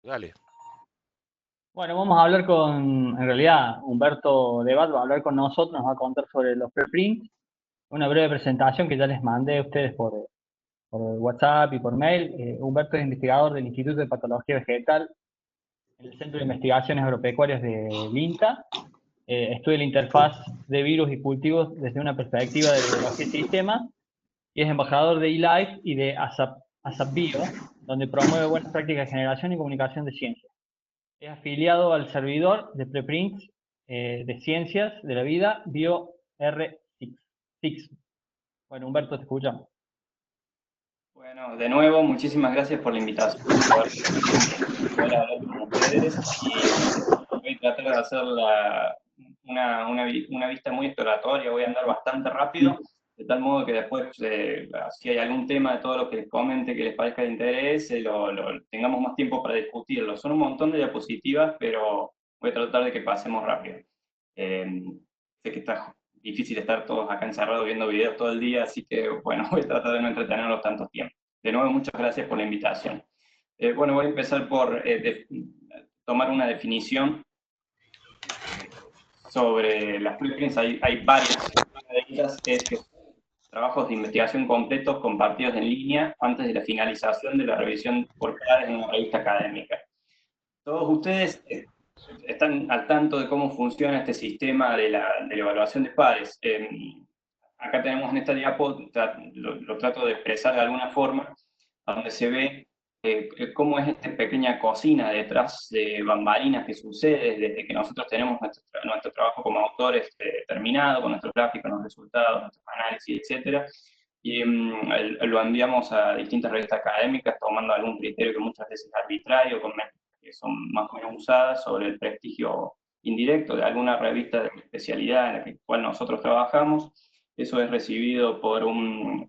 Dale. Bueno, vamos a hablar en realidad, Humberto Debat va a hablar con nosotros, nos va a contar sobre los preprints, una breve presentación que ya les mandé a ustedes por WhatsApp y por mail. Humberto es investigador del Instituto de Patología Vegetal en el Centro de Investigaciones Agropecuarias del INTA. Estudia la interfaz de virus y cultivos desde una perspectiva de biología y sistemas, y es embajador de eLife y de ASAP Bio, donde promueve buenas prácticas de generación y comunicación de ciencia. Es afiliado al servidor de preprints de ciencias de la vida BioR6. Bueno, Humberto, te escuchamos. Bueno, de nuevo, muchísimas gracias por la invitación, por poder hablar con ustedes, y voy a tratar de hacer una vista muy exploratoria. Voy a andar bastante rápido, de tal modo que después, si hay algún tema de todo lo que les comente que les parezca de interés, tengamos más tiempo para discutirlo. Son un montón de diapositivas, pero voy a tratar de que pasemos rápido. Sé que está difícil estar todos acá encerrados viendo videos todo el día, así que bueno, voy a tratar de no entretenerlos tanto tiempo. De nuevo, muchas gracias por la invitación. Bueno, voy a empezar por tomar una definición sobre las preprints. Hay varias. Una de ellas es que trabajos de investigación completos compartidos en línea antes de la finalización de la revisión por pares en una revista académica. Todos ustedes están al tanto de cómo funciona este sistema de la evaluación de pares. Acá tenemos en esta diapo, lo trato de expresar de alguna forma, donde se ve cómo es esta pequeña cocina detrás de bambalinas que sucede desde que nosotros tenemos nuestro trabajo como autores terminado, con nuestros gráficos, los resultados, nuestros análisis, etc. Y lo enviamos a distintas revistas académicas tomando algún criterio que muchas veces es arbitrario, con que son más o menos usadas sobre el prestigio indirecto de alguna revista de especialidad en la cual nosotros trabajamos. Eso es recibido por un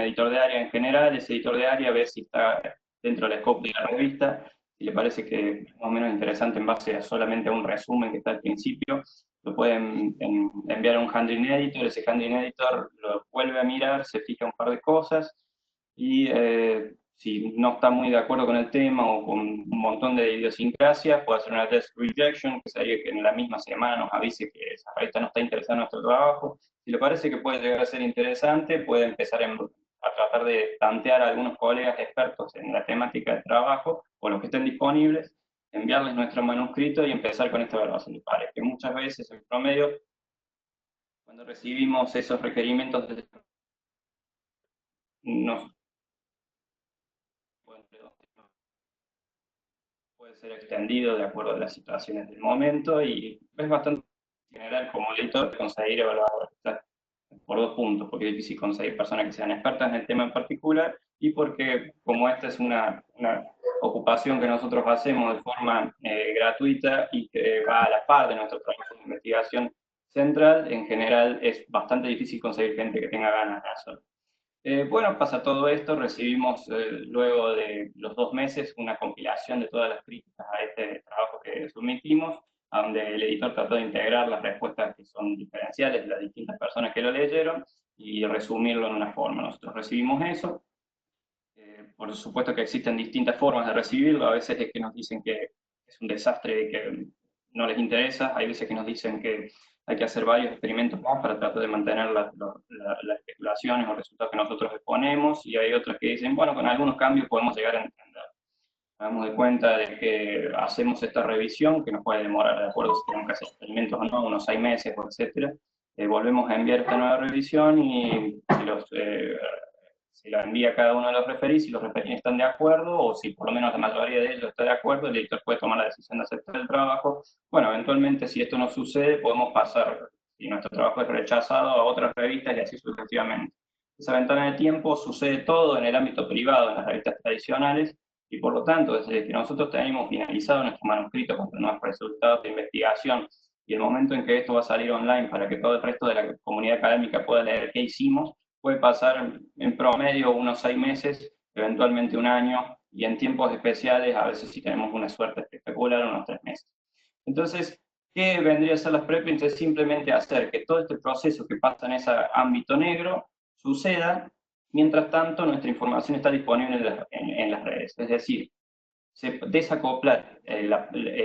editor de área en general. Ese editor de área ve si está dentro del scope de la revista, si le parece que es más o menos interesante en base a solamente a un resumen que está al principio, lo pueden enviar a un handling editor. Ese handling editor lo vuelve a mirar, se fija un par de cosas, y si no está muy de acuerdo con el tema o con un montón de idiosincrasias, puede hacer una desk rejection, que sería que en la misma semana nos avise que esa revista no está interesada en nuestro trabajo. Si le parece que puede llegar a ser interesante, puede empezar a tratar de tantear a algunos colegas expertos en la temática de trabajo, o los que estén disponibles, enviarles nuestro manuscrito y empezar con esta evaluación de pares, que muchas veces en promedio, cuando recibimos esos requerimientos, nos puede ser extendido de acuerdo a las situaciones del momento, y es bastante general como editor conseguir evaluadores por dos puntos: porque es difícil conseguir personas que sean expertas en el tema en particular, y porque como esta es una ocupación que nosotros hacemos de forma gratuita y que va a la par de nuestro trabajo de investigación central, en general es bastante difícil conseguir gente que tenga ganas de hacerlo. Bueno, pasa todo esto, recibimos luego de los 2 meses una compilación de todas las críticas a este trabajo que sometimos, donde el editor trató de integrar las respuestas que son diferenciales de las distintas personas que lo leyeron y resumirlo en una forma. Nosotros recibimos eso. Por supuesto que existen distintas formas de recibirlo. A veces es que nos dicen que es un desastre y que no les interesa. Hay veces que nos dicen que hay que hacer varios experimentos más para tratar de mantener las especulaciones o resultados que nosotros exponemos, y hay otros que dicen, bueno, con algunos cambios podemos llegar a entender. Hagamos de cuenta de que hacemos esta revisión, que nos puede demorar, de acuerdo si tenemos que hacer experimentos o no, unos 6 meses, etc. Volvemos a enviar esta nueva revisión, y si la envía cada uno de los referís, si los referís están de acuerdo, o si por lo menos la mayoría de ellos está de acuerdo, el editor puede tomar la decisión de aceptar el trabajo. Bueno, eventualmente, si esto no sucede, podemos pasar, si nuestro trabajo es rechazado, a otras revistas, y así sucesivamente. Esa ventana de tiempo sucede todo en el ámbito privado, en las revistas tradicionales, y por lo tanto, desde que nosotros tenemos finalizado nuestro manuscrito con nuestros resultados de investigación, y el momento en que esto va a salir online para que todo el resto de la comunidad académica pueda leer qué hicimos, puede pasar en promedio unos 6 meses, eventualmente un año, y en tiempos especiales, a veces si tenemos una suerte espectacular, unos 3 meses. Entonces, ¿qué vendría a ser las preprints? Es simplemente hacer que todo este proceso que pasa en ese ámbito negro suceda. Mientras tanto, nuestra información está disponible en las redes. Es decir, desacoplar el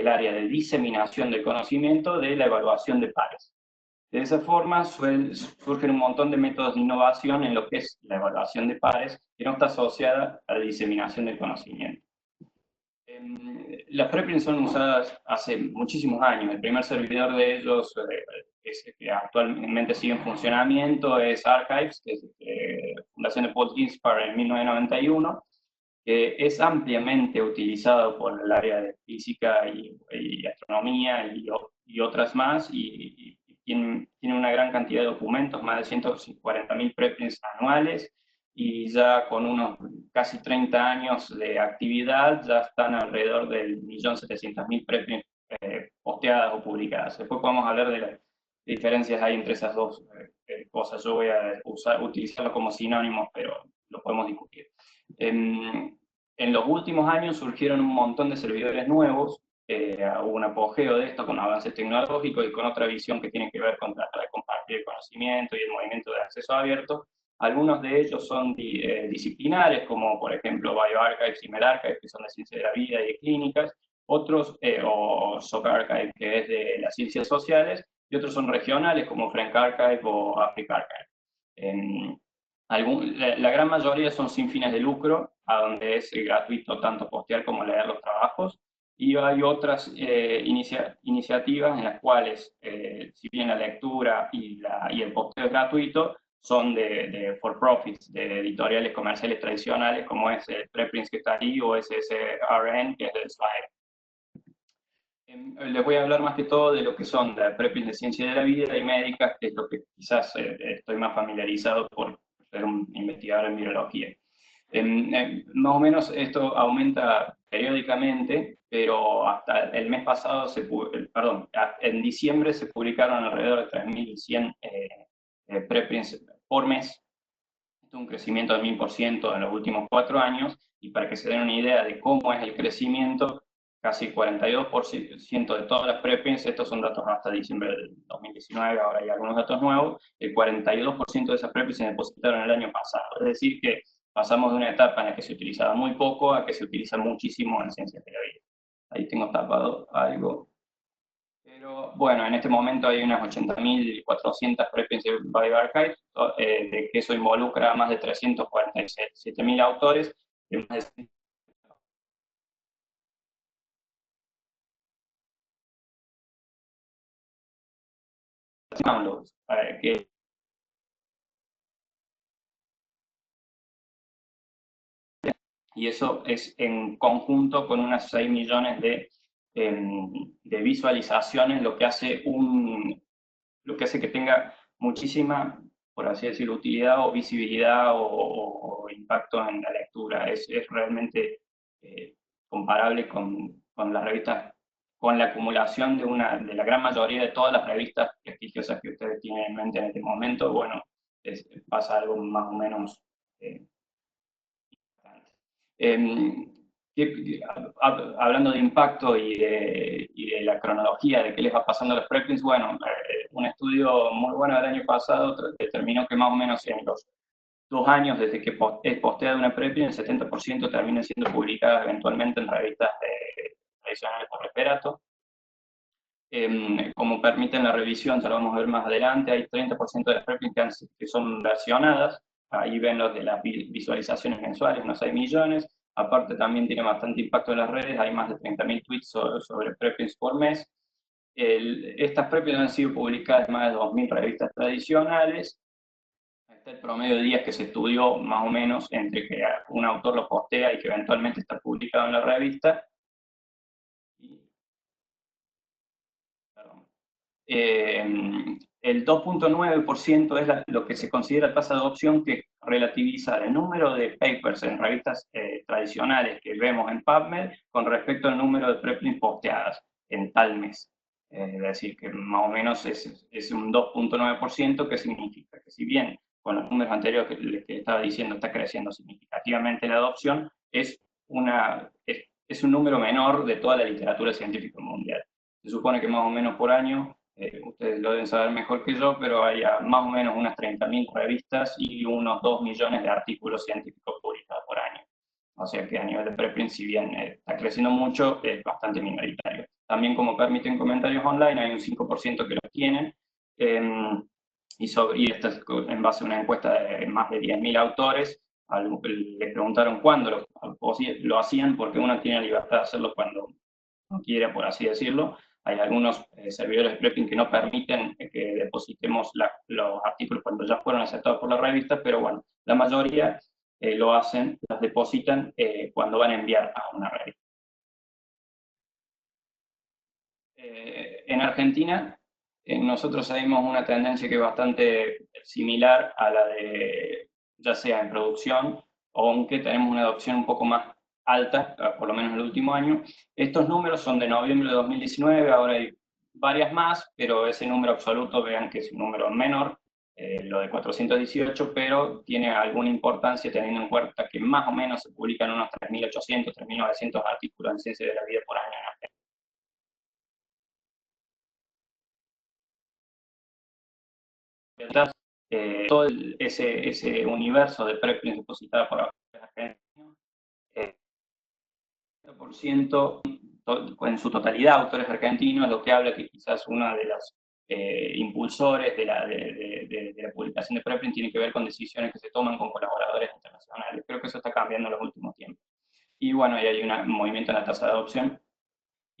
área de diseminación del conocimiento de la evaluación de pares. De esa forma surgen un montón de métodos de innovación en lo que es la evaluación de pares, que no está asociada a la diseminación del conocimiento. Las preprints son usadas hace muchísimos años. El primer servidor de ellos, que actualmente sigue en funcionamiento, es Archives, que es Fundación de Paul Ginsparg en 1991, que es ampliamente utilizado por el área de física y astronomía y otras más, y tiene una gran cantidad de documentos, más de 140.000 preprints anuales, y ya con unos casi 30 años de actividad, ya están alrededor del 1.700.000 preprints posteadas o publicadas. Después podemos hablar de las diferencias hay entre esas dos cosas. Yo voy a utilizarlo como sinónimos, pero lo podemos discutir. En los últimos años surgieron un montón de servidores nuevos, hubo un apogeo de esto con avances tecnológicos y con otra visión que tiene que ver con tratar de compartir el conocimiento y el movimiento de acceso abierto. Algunos de ellos son disciplinares, como por ejemplo bioarchives y medRxiv, que son de ciencia de la vida y de clínicas, otros, o SocArchive, que es de las ciencias sociales, y otros son regionales, como FrankArchive o AfricArchive. La gran mayoría son sin fines de lucro, a donde es gratuito tanto postear como leer los trabajos, y hay otras iniciativas en las cuales, si bien la lectura y el posteo es gratuito, son de for-profits, de editoriales comerciales tradicionales, como es el Preprints que está ahí, o SSRN, que es del SLAE. Les voy a hablar más que todo de lo que son las preprints de ciencia de la vida y médicas, que es lo que quizás estoy más familiarizado por ser un investigador en virología. Más o menos esto aumenta periódicamente, pero hasta el mes pasado, en diciembre se publicaron alrededor de 3.100 preprints por mes. Esto es un crecimiento del 1000% en los últimos 4 años, y para que se den una idea de cómo es el crecimiento, casi 42% de todas las preprints, estos son datos hasta diciembre del 2019, ahora hay algunos datos nuevos, el 42% de esas preprints se depositaron el año pasado. Es decir, que pasamos de una etapa en la que se utilizaba muy poco a que se utiliza muchísimo en ciencias de la vida. Ahí tengo tapado algo. Pero bueno, en este momento hay unas 80.400 preprints de bioarchive, de que eso involucra a más de 347.000 autores, de más de downloads, y eso es en conjunto con unas 6 millones de visualizaciones, lo que hace que tenga muchísima, por así decirlo, utilidad o visibilidad o impacto en la lectura. Es realmente comparable con las revistas, con la acumulación de la gran mayoría de todas las revistas prestigiosas que ustedes tienen en mente en este momento. Bueno, pasa algo más o menos hablando de impacto y de la cronología de qué les va pasando a los preprints, bueno, un estudio muy bueno del año pasado determinó que más o menos en los 2 años desde que es posteada una preprint, el 70% termina siendo publicada eventualmente en revistas tradicionales por referato. Como permiten la revisión, ya lo vamos a ver más adelante, hay 30% de las preprints que son versionadas. Ahí ven los de las visualizaciones mensuales, unos 6 millones. Aparte también tiene bastante impacto en las redes, hay más de 30.000 tweets sobre preprints por mes. Estas preprints han sido publicadas en más de 2.000 revistas tradicionales. Está el promedio de días que se estudió más o menos entre que un autor lo postea y que eventualmente está publicado en la revista. El 2.9% es lo que se considera tasa de adopción, que relativiza el número de papers en revistas tradicionales que vemos en PubMed con respecto al número de preprints posteadas en tal mes. Es decir, que más o menos es un 2.9%, que significa que si bien con los números anteriores que estaba diciendo está creciendo significativamente la adopción, es un número menor de toda la literatura científica mundial. Se supone que más o menos por año, ustedes lo deben saber mejor que yo, pero hay más o menos unas 30.000 revistas y unos 2 millones de artículos científicos publicados por año. O sea que a nivel de preprint, si bien está creciendo mucho, es bastante minoritario. También, como permiten comentarios online, hay un 5% que los tienen. Y esto es en base a una encuesta de más de 10.000 autores. Les preguntaron cuándo lo hacían, porque uno tiene la libertad de hacerlo cuando no quiere, por así decirlo. Hay algunos servidores de preprint que no permiten que depositemos los artículos cuando ya fueron aceptados por la revista, pero bueno, la mayoría lo hacen, los depositan cuando van a enviar a una revista. En Argentina, nosotros seguimos una tendencia que es bastante similar a la de, ya sea en producción, aunque tenemos una adopción un poco más alta, por lo menos en el último año. Estos números son de noviembre de 2019, ahora hay varias más, pero ese número absoluto, vean que es un número menor, lo de 418, pero tiene alguna importancia teniendo en cuenta que más o menos se publican unos 3.800, 3.900 artículos en ciencia de la vida por año en Argentina. Todo ese universo de preprints depositados por autores argentinos, 100% en su totalidad autores argentinos, lo que habla que quizás uno de los impulsores de la publicación de preprint tiene que ver con decisiones que se toman con colaboradores internacionales. Creo que eso está cambiando en los últimos tiempos. Y bueno, y hay un movimiento en la tasa de adopción.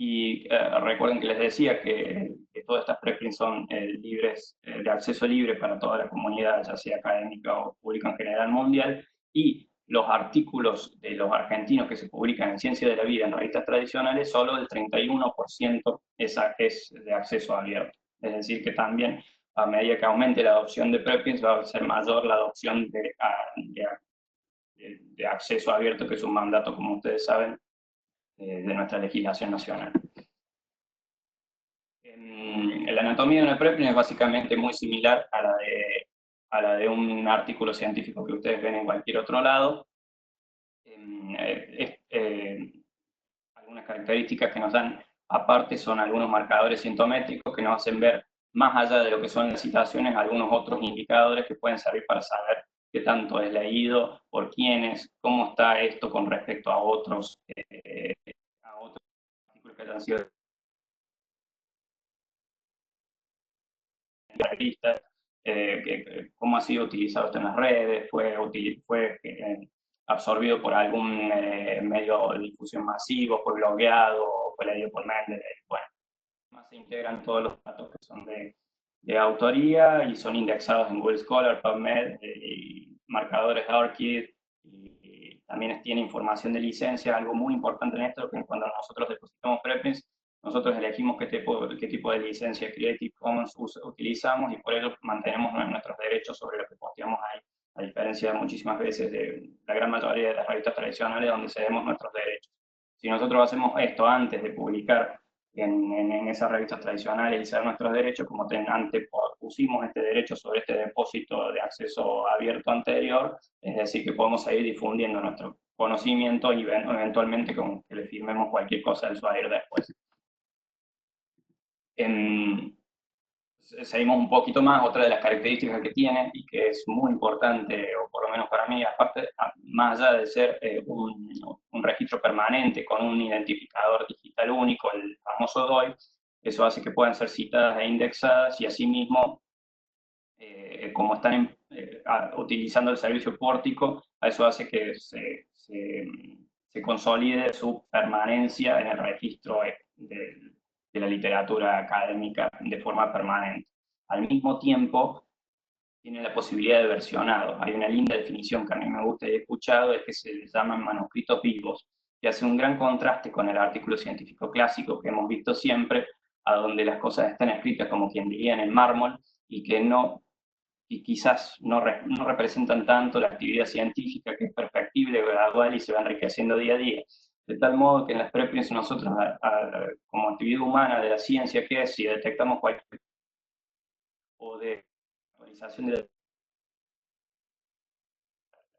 Y recuerden que les decía que todas estas preprints son libres, de acceso libre para toda la comunidad, ya sea académica o pública en general mundial, y los artículos de los argentinos que se publican en Ciencia de la Vida en revistas tradicionales, solo el 31% es de acceso abierto. Es decir, que también a medida que aumente la adopción de preprints va a ser mayor la adopción de acceso abierto, que es un mandato, como ustedes saben, de nuestra legislación nacional. La anatomía de una preprint es básicamente muy similar a la de un artículo científico que ustedes ven en cualquier otro lado. Algunas características que nos dan aparte son algunos marcadores sintométricos que nos hacen ver, más allá de lo que son las citaciones, algunos otros indicadores que pueden servir para saber qué tanto es leído, por quiénes, cómo está esto con respecto a otros artículos que hayan sido revistas, cómo ha sido utilizado esto en las redes, fue absorbido por algún medio de difusión masivo, fue blogueado, fue leído por Mendeley. Bueno, más se integran todos los datos que son de autoría y son indexados en Google Scholar, PubMed, y marcadores de ORCID, y también tiene información de licencia. Algo muy importante en esto, que cuando nosotros depositamos preprints, nosotros elegimos qué tipo de licencia Creative Commons utilizamos, y por ello mantenemos nuestros derechos sobre lo que posteamos ahí, a diferencia de muchísimas veces de la gran mayoría de las revistas tradicionales donde cedemos nuestros derechos. Si nosotros hacemos esto antes de publicar en esas revistas tradicionales y saber nuestros derechos, como antes pusimos este derecho sobre este depósito de acceso abierto anterior, es decir, que podemos seguir difundiendo nuestro conocimiento y eventualmente con que le firmemos cualquier cosa, eso va a ir después. Seguimos un poquito más, otra de las características que tiene y que es muy importante, o por lo menos para mí, aparte, más allá de ser un registro permanente con un identificador digital único, el famoso DOI, eso hace que puedan ser citadas e indexadas, y asimismo, como están utilizando el servicio pórtico, eso hace que se consolide su permanencia en el registro de la literatura académica de forma permanente. Al mismo tiempo, tiene la posibilidad de versionado. Hay una linda definición que a mí me gusta y he escuchado, es que se les llaman manuscritos vivos, que hace un gran contraste con el artículo científico clásico que hemos visto siempre, a donde las cosas están escritas como quien diría en el mármol, y que quizás no representan tanto la actividad científica, que es perfectible, gradual y se va enriqueciendo día a día. De tal modo que en las preprints nosotros, como actividad humana de la ciencia que es, si detectamos cualquier tipo de actualización de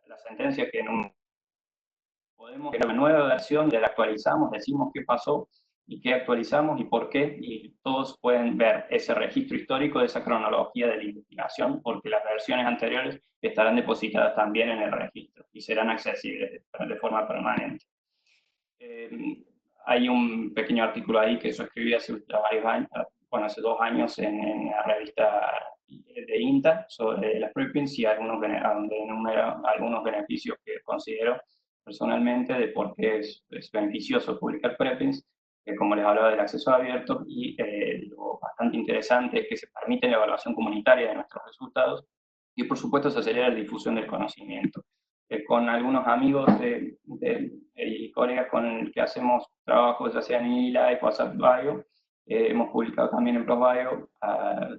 la sentencia, que en podemos, en una nueva versión, la actualizamos, decimos qué pasó, y qué actualizamos y por qué, y todos pueden ver ese registro histórico de esa cronología de la investigación, porque las versiones anteriores estarán depositadas también en el registro y serán accesibles de forma permanente. Hay un pequeño artículo ahí que yo escribí hace varios años, bueno, hace 2 años en la revista de INTA sobre las preprints y donde enumero algunos beneficios que considero personalmente de por qué es beneficioso publicar preprints, como les hablaba del acceso abierto, y lo bastante interesante es que se permite la evaluación comunitaria de nuestros resultados y por supuesto se acelera la difusión del conocimiento. Con algunos amigos y colegas con el que hacemos trabajos, ya sea en eLife o WhatsApp Bio, hemos publicado también en ProBio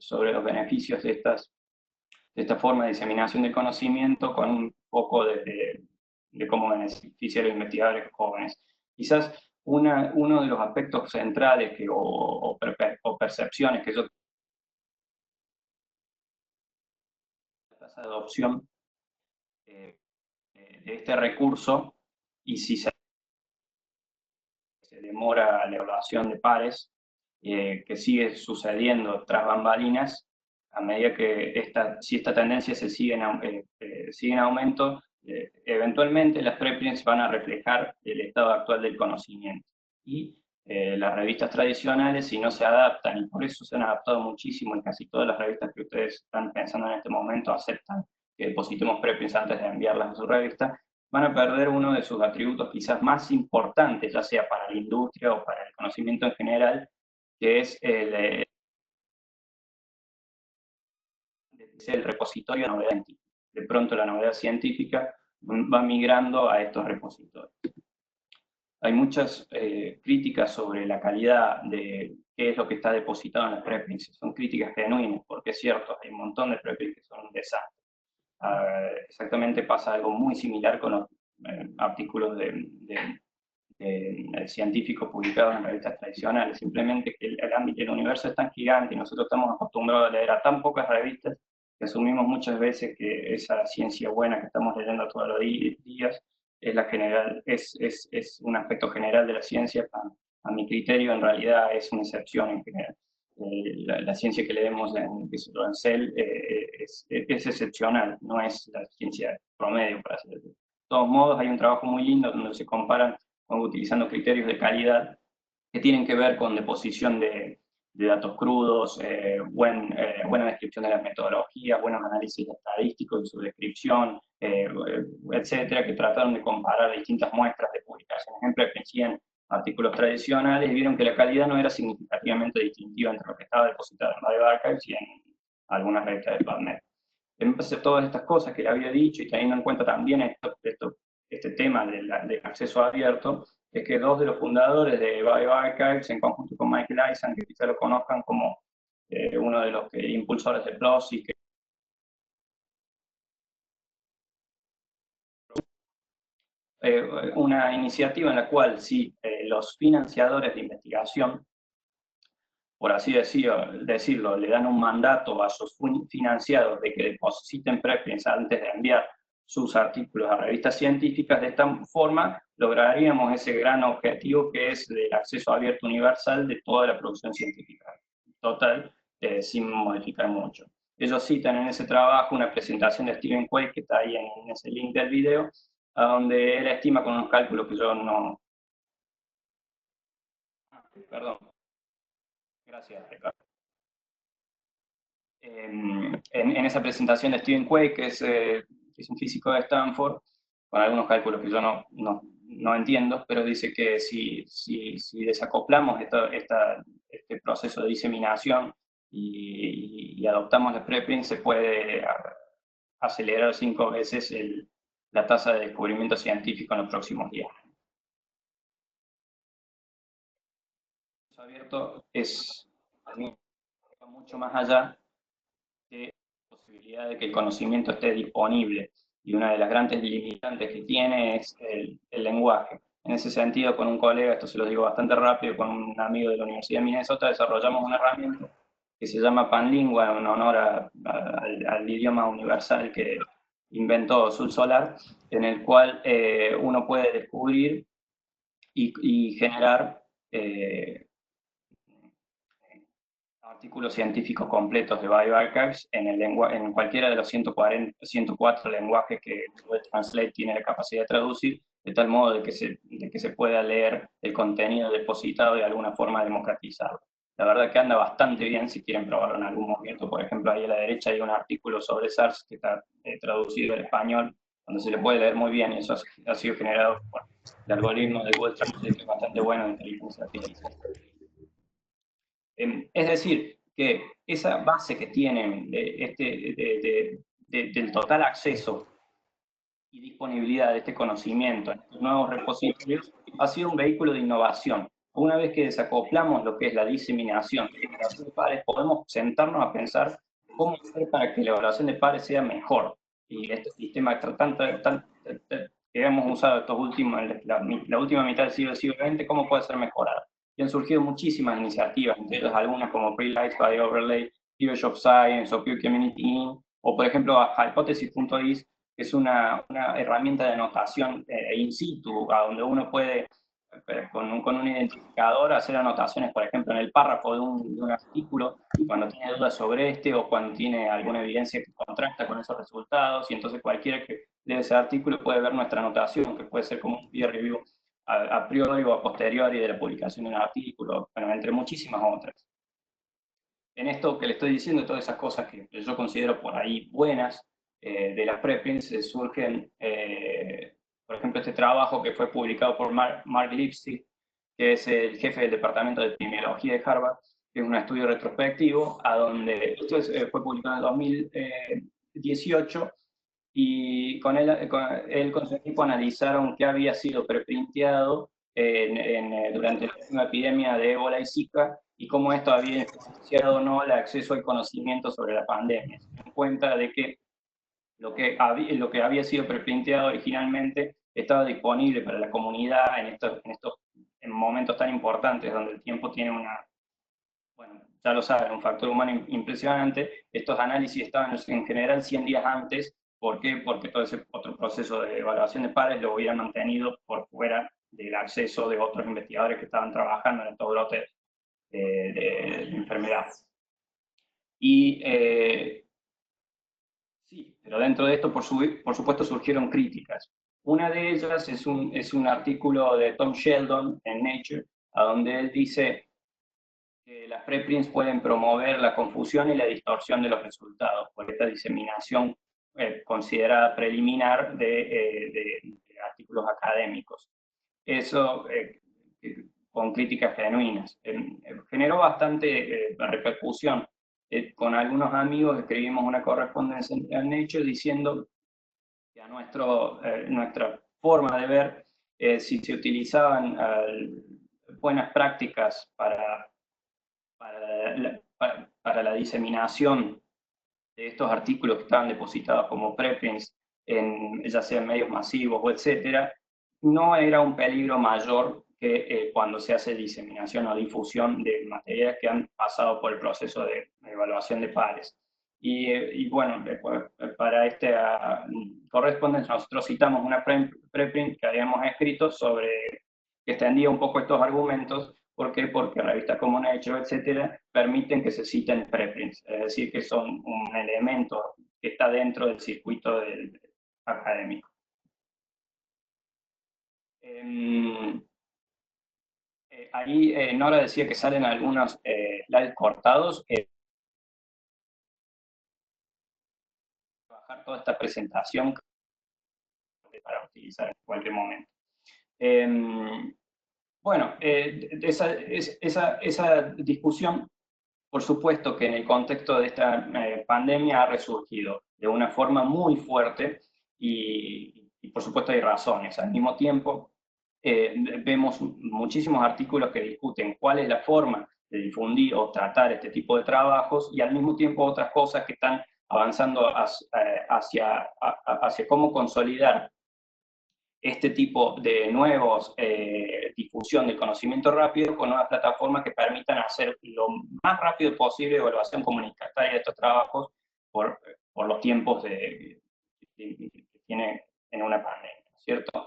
sobre los beneficios de esta forma de diseminación del conocimiento con un poco de cómo beneficia a los investigadores jóvenes. Quizás uno de los aspectos centrales o percepciones que yo la tasa de adopción de este recurso y si se demora la evaluación de pares, que sigue sucediendo tras bambalinas, a medida que si esta tendencia sigue en aumento, eventualmente las preprints van a reflejar el estado actual del conocimiento. Y las revistas tradicionales, si no se adaptan, y por eso se han adaptado muchísimo, y casi todas las revistas que ustedes están pensando en este momento aceptan que depositemos preprints antes de enviarlas a su revista, van a perder uno de sus atributos quizás más importantes, ya sea para la industria o para el conocimiento en general, que es el repositorio de novedad científica. De pronto la novedad científica va migrando a estos repositorios. Hay muchas críticas sobre la calidad de qué es lo que está depositado en las preprints. Son críticas genuinas, porque es cierto, hay un montón de preprints que son un desastre. Exactamente pasa algo muy similar con los artículos científicos publicados en revistas tradicionales, simplemente que el ámbito del universo es tan gigante y nosotros estamos acostumbrados a leer a tan pocas revistas que asumimos muchas veces que esa ciencia buena que estamos leyendo todos los días es la general, es un aspecto general de la ciencia. A mi criterio, en realidad es una excepción en general. La ciencia que leemos en Cell es excepcional, no es la ciencia promedio, para hacer. De todos modos, hay un trabajo muy lindo donde se comparan utilizando criterios de calidad que tienen que ver con deposición de datos crudos, buena descripción de las metodologías, buenos análisis estadísticos y su descripción, etcétera, que trataron de comparar distintas muestras de publicaciones en preprints y en artículos tradicionales, y vieron que la calidad no era significativamente distintiva entre lo que estaba depositado en bioRxiv y en algunas revistas de PubMed. En base a todas estas cosas que le había dicho y teniendo en cuenta también este tema del acceso abierto, es que 2 de los fundadores de bioRxiv, en conjunto con Michael Eisen, que quizá lo conozcan como uno de los impulsores de PLOS y que una iniciativa en la cual si los financiadores de investigación, por así decirlo, le dan un mandato a sus financiados de que depositen preprints antes de enviar sus artículos a revistas científicas, de esta forma lograríamos ese gran objetivo que es el acceso abierto universal de toda la producción científica total, sin modificar mucho. Ellos citan en ese trabajo una presentación de Steven Quay, que está ahí en ese link del video, donde él estima con unos cálculos que yo no... Perdón. Gracias, Ricardo. En esa presentación de Steven Quay, que es un físico de Stanford, con algunos cálculos que yo no entiendo, pero dice que si desacoplamos este proceso de diseminación y adoptamos los preprints, se puede acelerar 5 veces la tasa de descubrimiento científico en los próximos 10 años. El abierto es, a mí, mucho más allá de la posibilidad de que el conocimiento esté disponible, y una de las grandes limitantes que tiene es el lenguaje. En ese sentido, con un colega, esto se lo digo bastante rápido, con un amigo de la Universidad de Minnesota, desarrollamos una herramienta que se llama Panlingua, en honor al idioma universal que inventó Sul Solar, en el cual uno puede descubrir y generar artículos científicos completos de bioarchives en cualquiera de los 104 lenguajes que Google Translate tiene la capacidad de traducir, de tal modo de que se pueda leer el contenido depositado y de alguna forma democratizarlo. La verdad que anda bastante bien si quieren probarlo en algún momento. Por ejemplo, ahí a la derecha hay un artículo sobre SARS que está traducido al español, donde se le puede leer muy bien, y eso ha sido generado por el algoritmo de Google Translate, que es bastante bueno de inteligencia artificial. Es decir, que esa base que tienen del total acceso y disponibilidad de este conocimiento en estos nuevos repositorios ha sido un vehículo de innovación. Una vez que desacoplamos lo que es la diseminación de evaluación de pares, podemos sentarnos a pensar cómo hacer para que la evaluación de pares sea mejor. Y este sistema que hemos usado estos últimos, la última mitad del siglo XX, ¿cómo puede ser mejorado? Y han surgido muchísimas iniciativas, entre ellas algunas como Pre-Light by Overlay, Theory of Science o Pure Community Inc., o por ejemplo Hypothesis.is, que es una herramienta de anotación in situ, a donde uno puede, con un identificador, hacer anotaciones, por ejemplo, en el párrafo de un artículo, cuando tiene dudas sobre este o cuando tiene alguna evidencia que contrasta con esos resultados, y entonces cualquiera que lee ese artículo puede ver nuestra anotación, que puede ser como un peer review a priori o a posteriori de la publicación de un artículo, bueno, entre muchísimas otras. En esto que le estoy diciendo, todas esas cosas que yo considero por ahí buenas de las preprints, surgen, por ejemplo, este trabajo que fue publicado por Mark Lipsey, que es el jefe del Departamento de Epidemiología de Harvard, que es un estudio retrospectivo, a donde esto fue publicado en 2018, y con él con su equipo analizaron qué había sido preprinteado durante la última epidemia de ébola y Zika, y cómo esto había influenciado o no el acceso al conocimiento sobre la pandemia. Se dan cuenta de que lo que había sido preprinteado originalmente estaba disponible para la comunidad en momentos tan importantes donde el tiempo tiene bueno, ya lo saben, un factor humano impresionante. Estos análisis estaban en general 100 días antes. ¿Por qué? Porque todo ese otro proceso de evaluación de pares lo hubiera mantenido por fuera del acceso de otros investigadores que estaban trabajando en estos brotes de enfermedades. Y sí, pero dentro de esto, por supuesto, surgieron críticas. Una de ellas es un artículo de Tom Sheldon en Nature, a donde él dice que las preprints pueden promover la confusión y la distorsión de los resultados por esta diseminación considerada preliminar de artículos académicos. Eso, con críticas genuinas, generó bastante repercusión. Con algunos amigos escribimos una correspondencia en Nature diciendo que a nuestra forma de ver, si se utilizaban buenas prácticas para la diseminación de estos artículos que estaban depositados como preprints, ya sea en medios masivos o etcétera, no era un peligro mayor que cuando se hace diseminación o difusión de materiales que han pasado por el proceso de evaluación de pares. Y bueno, para este correspondencia nosotros citamos una preprint que habíamos escrito que extendía un poco estos argumentos. ¿Por qué? Porque revistas como Nature, etcétera, permiten que se citen preprints, es decir, que son un elemento que está dentro del circuito académico. Ahí Nora decía que salen algunos slides cortados. Bajar toda esta presentación para utilizar en cualquier momento. Bueno, esa discusión, por supuesto que en el contexto de esta pandemia ha resurgido de una forma muy fuerte y por supuesto hay razones. Al mismo tiempo, vemos muchísimos artículos que discuten cuál es la forma de difundir o tratar este tipo de trabajos, y al mismo tiempo otras cosas que están avanzando hacia cómo consolidar este tipo de nuevos difusión del conocimiento rápido con nuevas plataformas que permitan hacer lo más rápido posible evaluación comunitaria de estos trabajos por los tiempos que tiene en una pandemia, ¿cierto?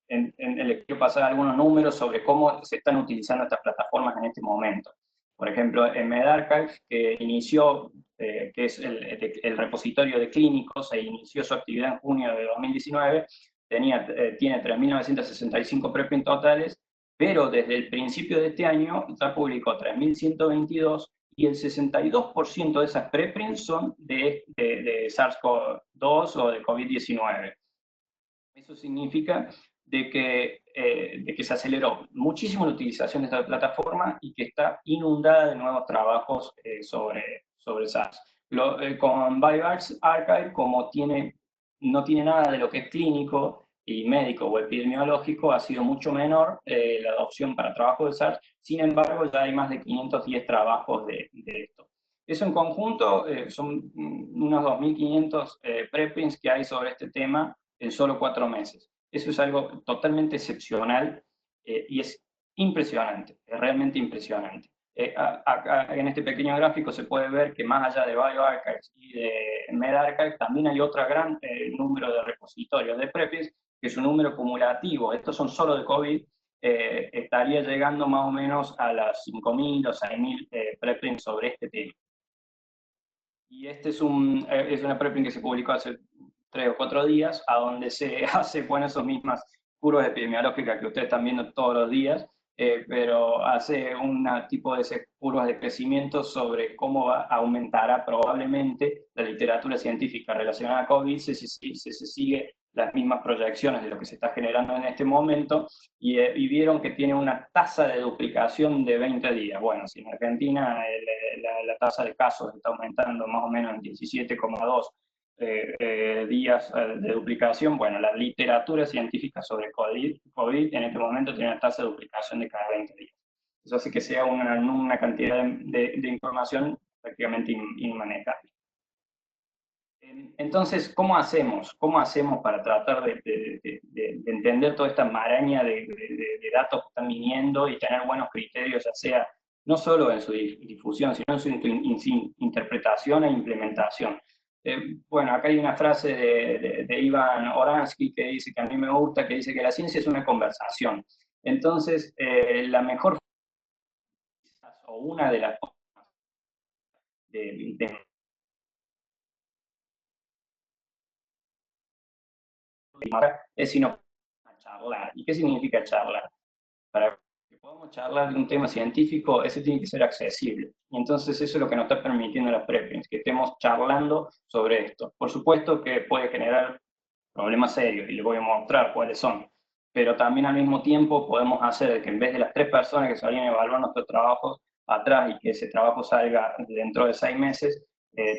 Les quiero pasar algunos números sobre cómo se están utilizando estas plataformas en este momento. Por ejemplo, en medRxiv, que inició, que es el repositorio de clínicos, e inició su actividad en junio de 2019, tiene 3.965 preprints totales, pero desde el principio de este año ya publicó 3.122 y el 62% de esas preprints son de SARS-CoV-2 o de COVID-19. Eso significa de que se aceleró muchísimo la utilización de esta plataforma y que está inundada de nuevos trabajos sobre SARS. Con bioRxiv, como no tiene nada de lo que es clínico y médico o epidemiológico, ha sido mucho menor la adopción para trabajo de SARS. Sin embargo, ya hay más de 510 trabajos de esto. Eso en conjunto son unos 2.500 preprints que hay sobre este tema en solo 4 meses. Eso es algo totalmente excepcional y es impresionante, es realmente impresionante. Acá en este pequeño gráfico se puede ver que más allá de bioRxiv y de medRxiv, también hay otro gran número de repositorios de preprints, que es un número acumulativo. Estos son solo de COVID, estaría llegando más o menos a las 5.000 o 6.000 preprints sobre este tema. Y este es una preprint que se publicó hace 3 o 4 días, a donde se hace, bueno, esas mismas curvas epidemiológicas que ustedes están viendo todos los días, pero hace un tipo de curvas de crecimiento sobre cómo aumentará probablemente la literatura científica relacionada a COVID si se sigue las mismas proyecciones de lo que se está generando en este momento, y vieron que tiene una tasa de duplicación de 20 días. Bueno, si en Argentina la tasa de casos está aumentando más o menos en 17,2 días de duplicación, bueno, la literatura científica sobre COVID en este momento tiene una tasa de duplicación de cada 20 días. Eso hace que sea una cantidad de información prácticamente inmanejable. Entonces, ¿cómo hacemos? ¿Cómo hacemos para tratar de entender toda esta maraña de datos que están viniendo y tener buenos criterios, ya sea no solo en su difusión, sino en su interpretación e implementación? Bueno, acá hay una frase de Ivan Oransky que dice, que a mí me gusta, que dice que la ciencia es una conversación. Entonces, la mejor, o una de las formas de es sino charlar. ¿Y qué significa charlar? Para que podamos charlar de un tema científico, ese tiene que ser accesible. Y entonces eso es lo que nos está permitiendo las preprints, que estemos charlando sobre esto. Por supuesto que puede generar problemas serios, y les voy a mostrar cuáles son. Pero también al mismo tiempo podemos hacer que en vez de las 3 personas que salían a evaluar nuestros trabajos atrás y que ese trabajo salga dentro de 6 meses,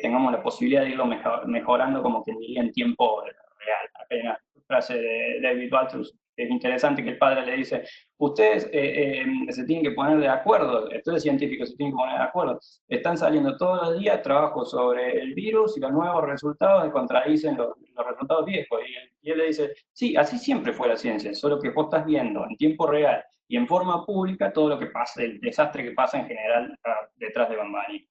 tengamos la posibilidad de irlo mejorando, como quien diría, en tiempo real. Acá hay una frase de David Walters que es interesante, que el padre le dice, ustedes se tienen que poner de acuerdo, estudios científicos se tienen que poner de acuerdo, están saliendo todos los días trabajos sobre el virus y los nuevos resultados contradicen los resultados viejos. Y él le dice, sí, así siempre fue la ciencia, solo que vos estás viendo en tiempo real y en forma pública todo lo que pasa, el desastre que pasa en general detrás de bambalinas.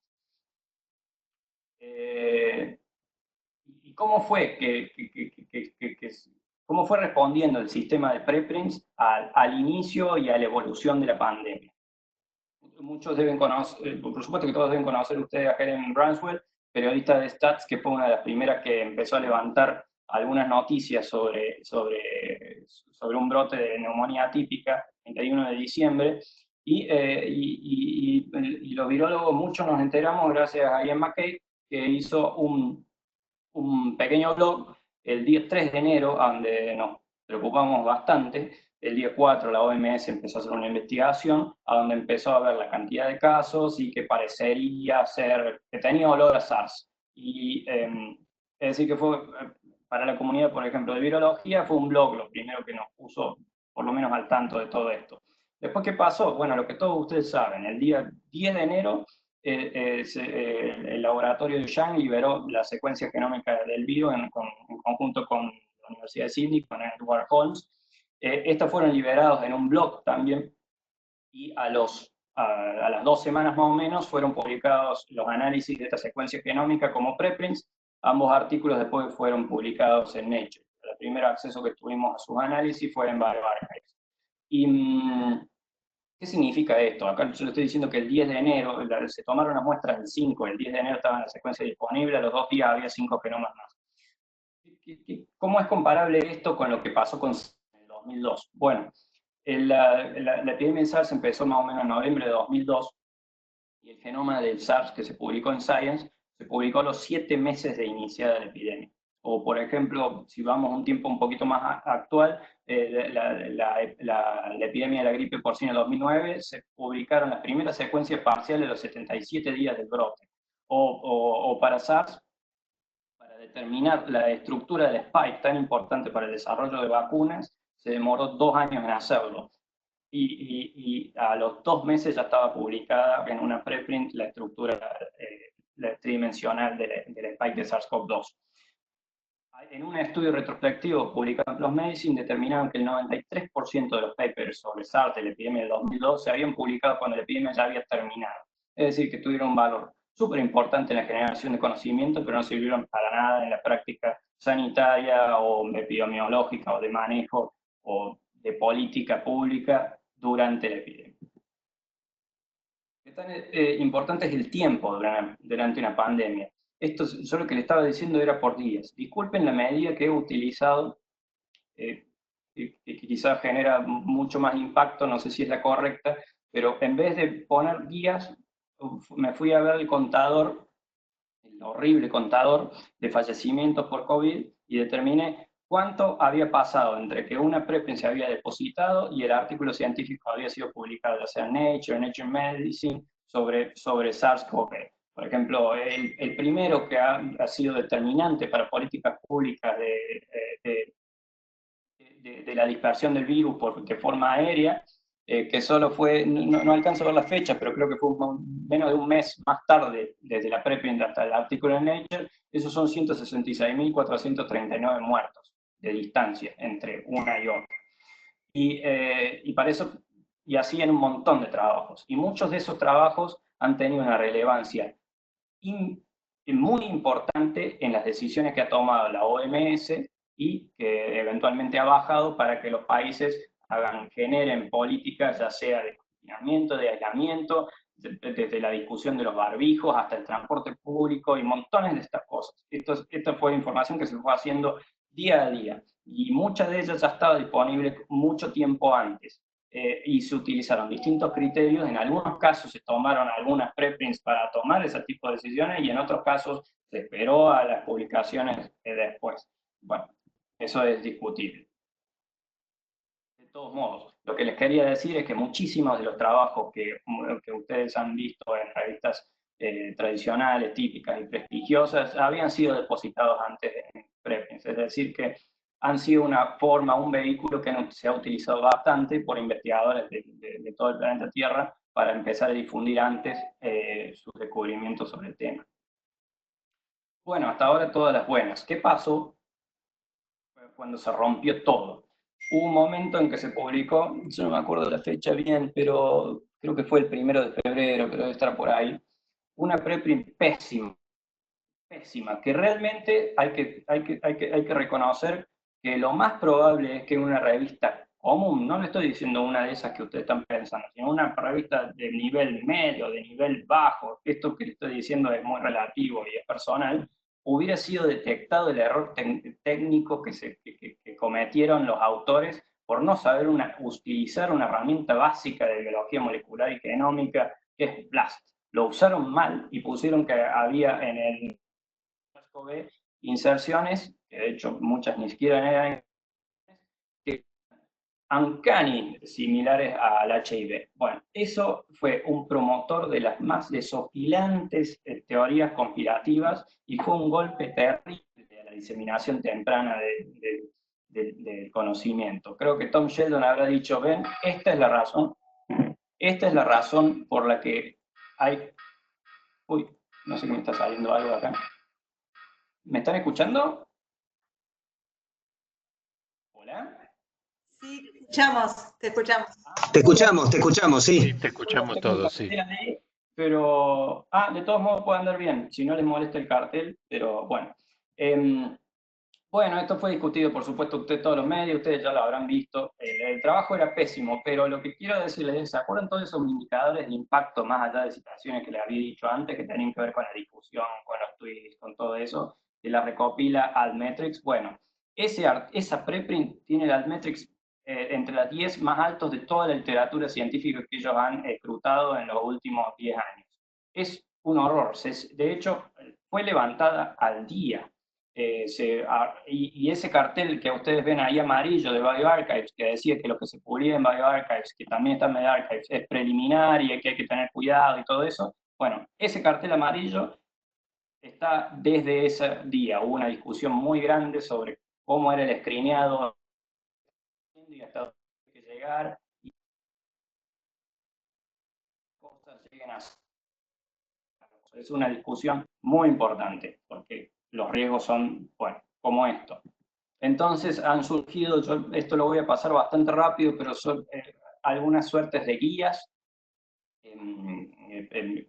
¿Y cómo fue cómo fue respondiendo el sistema de preprints al inicio y a la evolución de la pandemia? Muchos deben conocer, por supuesto que todos deben conocer ustedes a Helen Branswell, periodista de Stats, que fue una de las primeras que empezó a levantar algunas noticias sobre un brote de neumonía atípica, el 31 de diciembre, y los virólogos, muchos nos enteramos gracias a Ian McCabe, que hizo un pequeño blog el día 3 de enero, donde nos preocupamos bastante. El día 4 la OMS empezó a hacer una investigación, a donde empezó a ver la cantidad de casos y que parecería ser, que tenía olor a SARS. Y es decir, que fue, para la comunidad, por ejemplo, de virología, fue un blog lo primero que nos puso, por lo menos, al tanto de todo esto. Después, ¿qué pasó? Bueno, lo que todos ustedes saben, el día 10 de enero el laboratorio de Yang liberó la secuencia genómica del virus en conjunto con la Universidad de Sydney, con Edward Holmes. Estos fueron liberados en un blog también, y a las 2 semanas más o menos fueron publicados los análisis de esta secuencia genómica como preprints. Ambos artículos después fueron publicados en Nature. El primer acceso que tuvimos a sus análisis fue en bioRxiv. Y ¿Qué significa esto? Acá yo le estoy diciendo que el 10 de enero, se tomaron una muestra el 5, el 10 de enero estaba en la secuencia disponible, a los 2 días había 5 genomas más. ¿Cómo es comparable esto con lo que pasó con el 2002? Bueno, la epidemia de SARS empezó más o menos en noviembre de 2002, y el genoma del SARS que se publicó en Science se publicó a los 7 meses de iniciada la epidemia. O, por ejemplo, si vamos a un tiempo un poquito más actual, la epidemia de la gripe porcina de 2009, se publicaron las primeras secuencias parciales a los 77 días del brote. O para SARS, para determinar la estructura del spike tan importante para el desarrollo de vacunas, se demoró 2 años en hacerlo. Y a los 2 meses ya estaba publicada en una preprint la estructura tridimensional del spike de SARS-CoV-2. En un estudio retrospectivo publicado en PLOS Medicine determinaron que el 93% de los papers sobre SARS de la epidemia del 2002 se habían publicado cuando la epidemia ya había terminado. Es decir, que tuvieron un valor súper importante en la generación de conocimiento, pero no sirvieron para nada en la práctica sanitaria o epidemiológica o de manejo o de política pública durante la epidemia. Lo tan importante es el tiempo durante una pandemia. Esto, yo lo que le estaba diciendo era por días. Disculpen la medida que he utilizado, que quizás genera mucho más impacto, no sé si es la correcta, pero en vez de poner días, me fui a ver el contador, el horrible contador de fallecimientos por COVID, y determiné cuánto había pasado entre que una preprint se había depositado y el artículo científico había sido publicado, ya sea en Nature Medicine, sobre SARS-CoV. Por ejemplo, el primero que ha sido determinante para políticas públicas de la dispersión del virus de forma aérea, que solo fue, no alcanzo a ver la fecha, pero creo que fue menos de un mes más tarde, desde la preprint hasta el artículo en Nature, esos son 166.439 muertos de distancia entre una y otra. Y para eso, y así en un montón de trabajos. Y muchos de esos trabajos han tenido una relevancia muy importante en las decisiones que ha tomado la OMS y que eventualmente ha bajado para que los países generen políticas, ya sea de confinamiento, de aislamiento, desde la discusión de los barbijos hasta el transporte público y montones de estas cosas. Esta fue información que se fue haciendo día a día, y muchas de ellas ya estaba disponible mucho tiempo antes. Y se utilizaron distintos criterios. En algunos casos se tomaron algunas preprints para tomar ese tipo de decisiones, y en otros casos se esperó a las publicaciones después. Bueno, eso es discutible. De todos modos, lo que les quería decir es que muchísimos de los trabajos que ustedes han visto en revistas tradicionales, típicas y prestigiosas, habían sido depositados antes en preprints. Es decir, que han sido una forma, un vehículo que se ha utilizado bastante por investigadores de todo el planeta Tierra para empezar a difundir antes sus descubrimientos sobre el tema. Bueno, hasta ahora todas las buenas. ¿Qué pasó cuando se rompió todo? Hubo un momento en que se publicó, yo no me acuerdo de la fecha bien, pero creo que fue el 1 de febrero, que debe estar por ahí, una preprint pésima, que realmente hay que reconocer que lo más probable es que una revista común, no le estoy diciendo una de esas que ustedes están pensando, sino una revista de nivel medio, de nivel bajo, esto que le estoy diciendo es muy relativo y es personal, hubiera sido detectado el error técnico que cometieron los autores por no saber utilizar una herramienta básica de biología molecular y genómica, que es BLAST. Lo usaron mal y pusieron que había en el SARS-CoV inserciones, que de hecho muchas ni siquiera eran uncanny similares al HIV. Bueno, eso fue un promotor de las más desopilantes teorías conspirativas, y fue un golpe terrible a la diseminación temprana del conocimiento. Creo que Tom Sheldon habrá dicho, ven, esta es la razón por la que hay... Uy, no sé qué me está saliendo algo de acá. ¿Me están escuchando? ¿Hola? Sí, te escuchamos. Te escuchamos, sí. Sí, te escuchamos todos, sí. Pero, de todos modos puede andar bien, si no les molesta el cartel, pero bueno. Bueno, esto fue discutido, por supuesto, todos los medios, ustedes ya lo habrán visto. El trabajo era pésimo, pero lo que quiero decirles es, ¿se acuerdan todos esos indicadores de impacto más allá de situaciones que les había dicho antes, que tenían que ver con la difusión, con los tweets, con todo eso, que la recopila Altmetrics? Bueno, esa preprint tiene el Altmetrics entre las 10 más altos de toda la literatura científica que ellos han escrutado en los últimos 10 años. Es un horror. De hecho, fue levantada al día. Y ese cartel que ustedes ven ahí amarillo de bioRxiv, que decía que lo que se publica en bioRxiv, que también está en medRxiv, es preliminar y que hay que tener cuidado y todo eso, bueno, ese cartel amarillo está desde ese día. Hubo una discusión muy grande sobre cómo era el screeneado y hasta dónde hay que llegar y cosas lleguen a... Es una discusión muy importante, porque los riesgos son, bueno, como esto. Entonces han surgido, yo esto lo voy a pasar bastante rápido, pero son algunas suertes de guías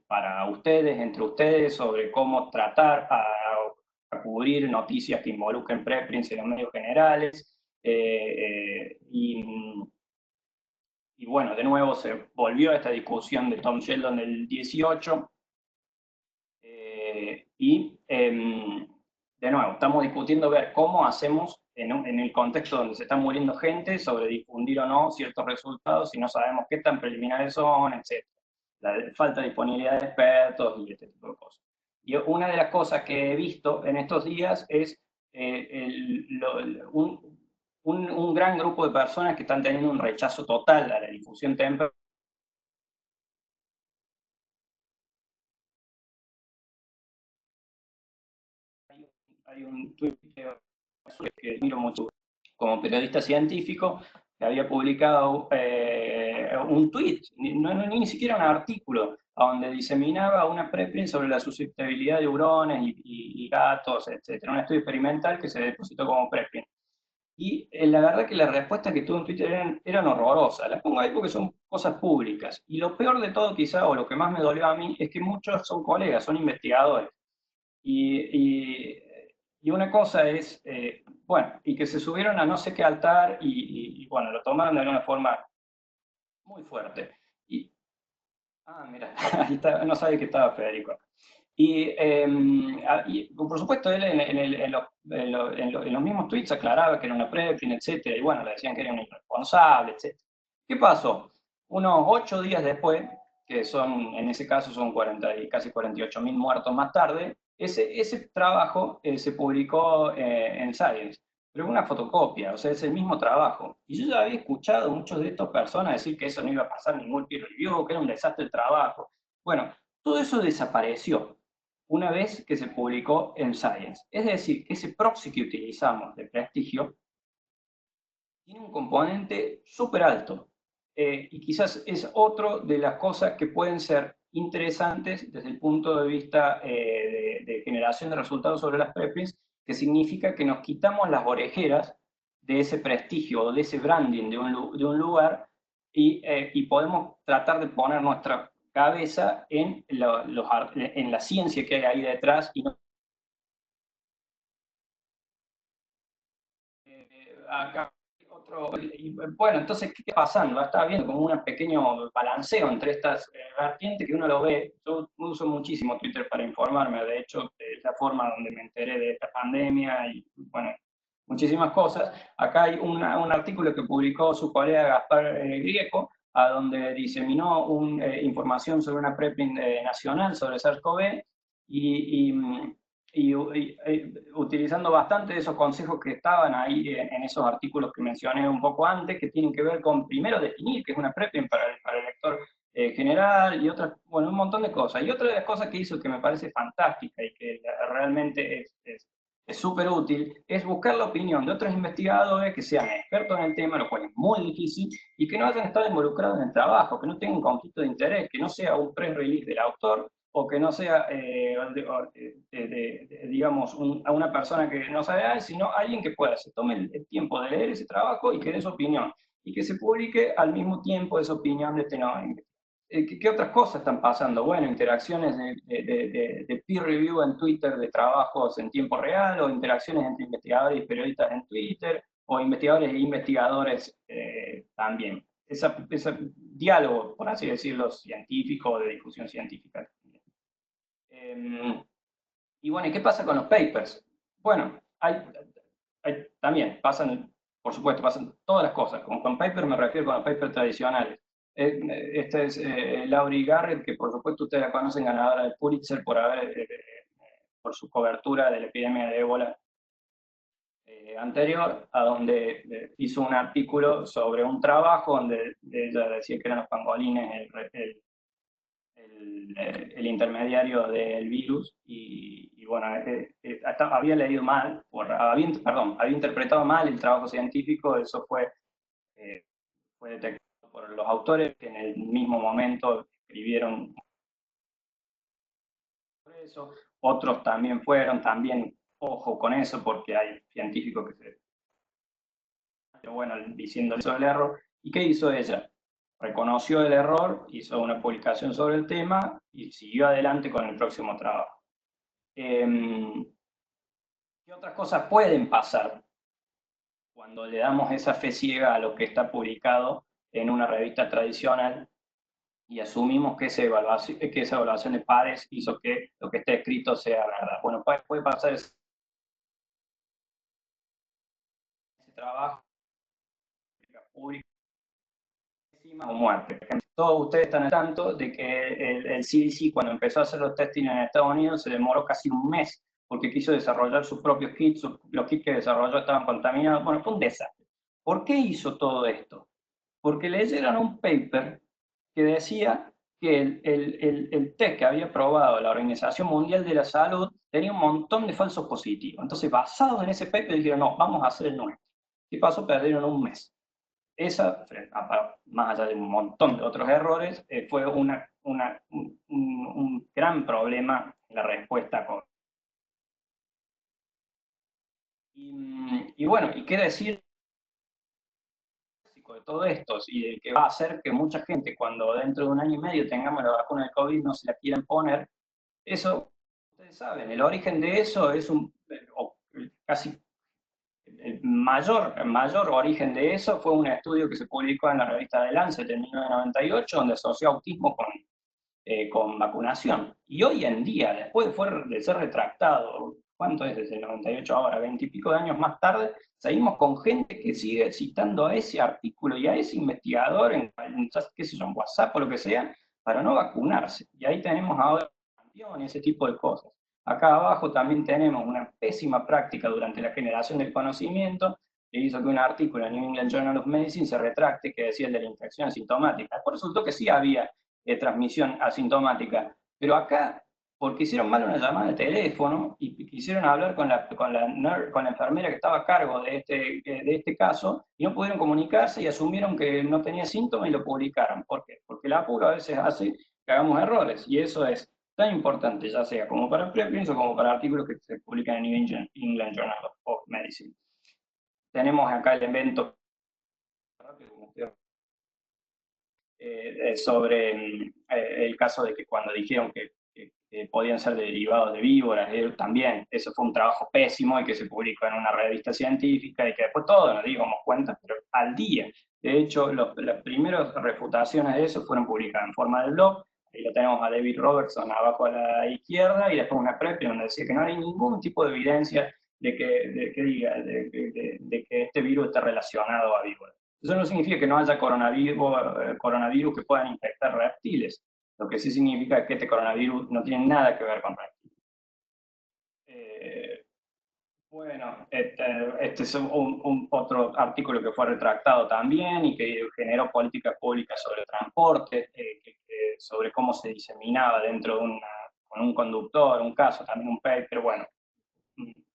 para ustedes, entre ustedes, sobre cómo tratar a cubrir noticias que involucren preprints en los medios generales. Y bueno, de nuevo se volvió a esta discusión de Tom Sheldon del 18. De nuevo, estamos discutiendo ver cómo hacemos en el contexto donde se está muriendo gente sobre difundir o no ciertos resultados si no sabemos qué tan preliminares son, etc. La falta de disponibilidad de expertos y este tipo de cosas. Y una de las cosas que he visto en estos días es un gran grupo de personas que están teniendo un rechazo total a la difusión temprana. Hay un tuit que miro mucho como periodista científico, que había publicado un tuit, ni siquiera un artículo, donde diseminaba una preprint sobre la susceptibilidad de hurones y gatos, etc. Un estudio experimental que se depositó como preprint. Y la verdad que las respuestas que tuvo en Twitter eran horrorosas. Las pongo ahí porque son cosas públicas. Y lo peor de todo quizá, o lo que más me dolió a mí, es que muchos son colegas, son investigadores. Y una cosa es, bueno, y que se subieron a no sé qué altar y bueno, lo tomaron de alguna forma muy fuerte. Mira, ahí está, no sabía que estaba Federico. Y por supuesto, él en los mismos tweets aclaraba que era una preprint, etcétera, y bueno, le decían que era un irresponsable, etcétera. ¿Qué pasó? Unos 8 días después, que son, en ese caso son casi 48.000 muertos más tarde, ese trabajo se publicó en Science, pero es una fotocopia, o sea, es el mismo trabajo. Y yo ya había escuchado a muchos de estas personas decir que eso no iba a pasar ningún peer review, que era un desastre el trabajo. Bueno, todo eso desapareció una vez que se publicó en Science. Es decir, que ese proxy que utilizamos de prestigio tiene un componente súper alto. Y quizás es otra de las cosas que pueden ser interesantes desde el punto de vista de generación de resultados sobre las preprints, que significa que nos quitamos las orejeras de ese prestigio o de ese branding de un lugar y podemos tratar de poner nuestra cabeza en la ciencia que hay ahí detrás y no acá bueno, entonces, ¿qué está pasando? Estaba viendo como un pequeño balanceo entre estas vertientes que uno lo ve. Yo uso muchísimo Twitter para informarme, de hecho, es la forma donde me enteré de esta pandemia y, bueno, muchísimas cosas. Acá hay un artículo que publicó su colega Gaspar Grieco, a donde diseminó información sobre una preprint nacional sobre SARS-CoV y utilizando bastante de esos consejos que estaban ahí en esos artículos que mencioné un poco antes, que tienen que ver con, primero, definir qué es una preprint para el lector general y otras, bueno, un montón de cosas. Y otra de las cosas que hizo que me parece fantástica y que realmente es súper útil, es buscar la opinión de otros investigadores que sean expertos en el tema, lo cual es muy difícil, y que no hayan estado involucrados en el trabajo, que no tengan un conflicto de interés, que no sea un press release del autor, o que no sea, digamos, a una persona que no sabe, sino alguien que pueda, se tome el tiempo de leer ese trabajo y que dé su opinión, y que se publique al mismo tiempo esa opinión de este nuevo investigador. ¿Qué otras cosas están pasando? Bueno, interacciones de peer review en Twitter de trabajos en tiempo real, o interacciones entre investigadores y periodistas en Twitter, o investigadores e investigadores también. Ese diálogo, por así decirlo, científico, de difusión científica. Y bueno, ¿y qué pasa con los papers? Bueno, también pasan, por supuesto, pasan todas las cosas. Con papers me refiero con los papers tradicionales. Esta es Laurie Garrett, que por supuesto ustedes la conocen, ganadora del Pulitzer por su cobertura de la epidemia de ébola anterior, a donde hizo un artículo sobre un trabajo donde ella decía que eran los pangolines el intermediario del virus, y bueno, había leído mal, había interpretado mal el trabajo científico. Eso fue detectado por los autores, que en el mismo momento escribieron sobre eso. Otros también ojo con eso, porque hay científicos pero bueno, diciendo eso el error. ¿Y qué hizo ella? Reconoció el error, hizo una publicación sobre el tema y siguió adelante con el próximo trabajo. ¿Qué otras cosas pueden pasar cuando le damos esa fe ciega a lo que está publicado en una revista tradicional y asumimos que esa evaluación de pares hizo que lo que está escrito sea verdad? Bueno, puede pasar ese trabajo público o muerte. Todos ustedes están al tanto de que el CDC, cuando empezó a hacer los testing en Estados Unidos, se demoró casi un mes porque quiso desarrollar sus propios kits. Los kits que desarrolló estaban contaminados. Bueno, fue un desastre. ¿Por qué hizo todo esto? Porque leyeron un paper que decía que el test que había probado la Organización Mundial de la Salud tenía un montón de falsos positivos. Entonces, basados en ese paper, dijeron, no, vamos a hacer el nuestro. ¿Qué pasó? Perdieron un mes. Esa, más allá de un montón de otros errores, fue un gran problema en la respuesta. Y bueno, ¿y qué decir de todo esto? Y que va a hacer que mucha gente, cuando dentro de un año y medio tengamos la vacuna del COVID, no se la quieran poner. Eso, ustedes saben, el origen de eso es casi el mayor origen de eso fue un estudio que se publicó en la revista The Lancet en 1998, donde asoció autismo con vacunación. Y hoy en día, después de ser retractado, ¿cuánto es desde el 98 ahora? 20 y pico de años más tarde, seguimos con gente que sigue citando a ese artículo y a ese investigador en qué sé yo, en WhatsApp o lo que sea, para no vacunarse. Y ahí tenemos ahora ese tipo de cosas. Acá abajo también tenemos una pésima práctica durante la generación del conocimiento, que hizo que un artículo en New England Journal of Medicine se retracte, que decía el de la infección asintomática. Después resultó que sí había transmisión asintomática, pero acá, porque hicieron mal una llamada de teléfono y quisieron hablar con la enfermera que estaba a cargo de este caso, y no pudieron comunicarse y asumieron que no tenía síntomas y lo publicaron. ¿Por qué? Porque el apuro a veces hace que hagamos errores, y eso es tan importante, ya sea como para preprints o como para artículos que se publican en New England Journal of Medicine. Tenemos acá el evento sobre el caso de que cuando dijeron que podían ser derivados de víboras, también eso fue un trabajo pésimo y que se publicó en una revista científica y que después todos nos dimos cuenta, pero al día. De hecho, las primeras refutaciones de eso fueron publicadas en forma de blog. Ahí lo tenemos a David Robertson abajo a la izquierda, y después una preprint donde decía que no hay ningún tipo de evidencia de que este virus esté relacionado a víboras. Eso no significa que no haya coronavirus que puedan infectar reptiles. Lo que sí significa es que este coronavirus no tiene nada que ver con reptiles. Bueno, este es otro artículo que fue retractado también y que generó políticas públicas sobre transporte, sobre cómo se diseminaba dentro de con un conductor, un caso, también un paper, bueno.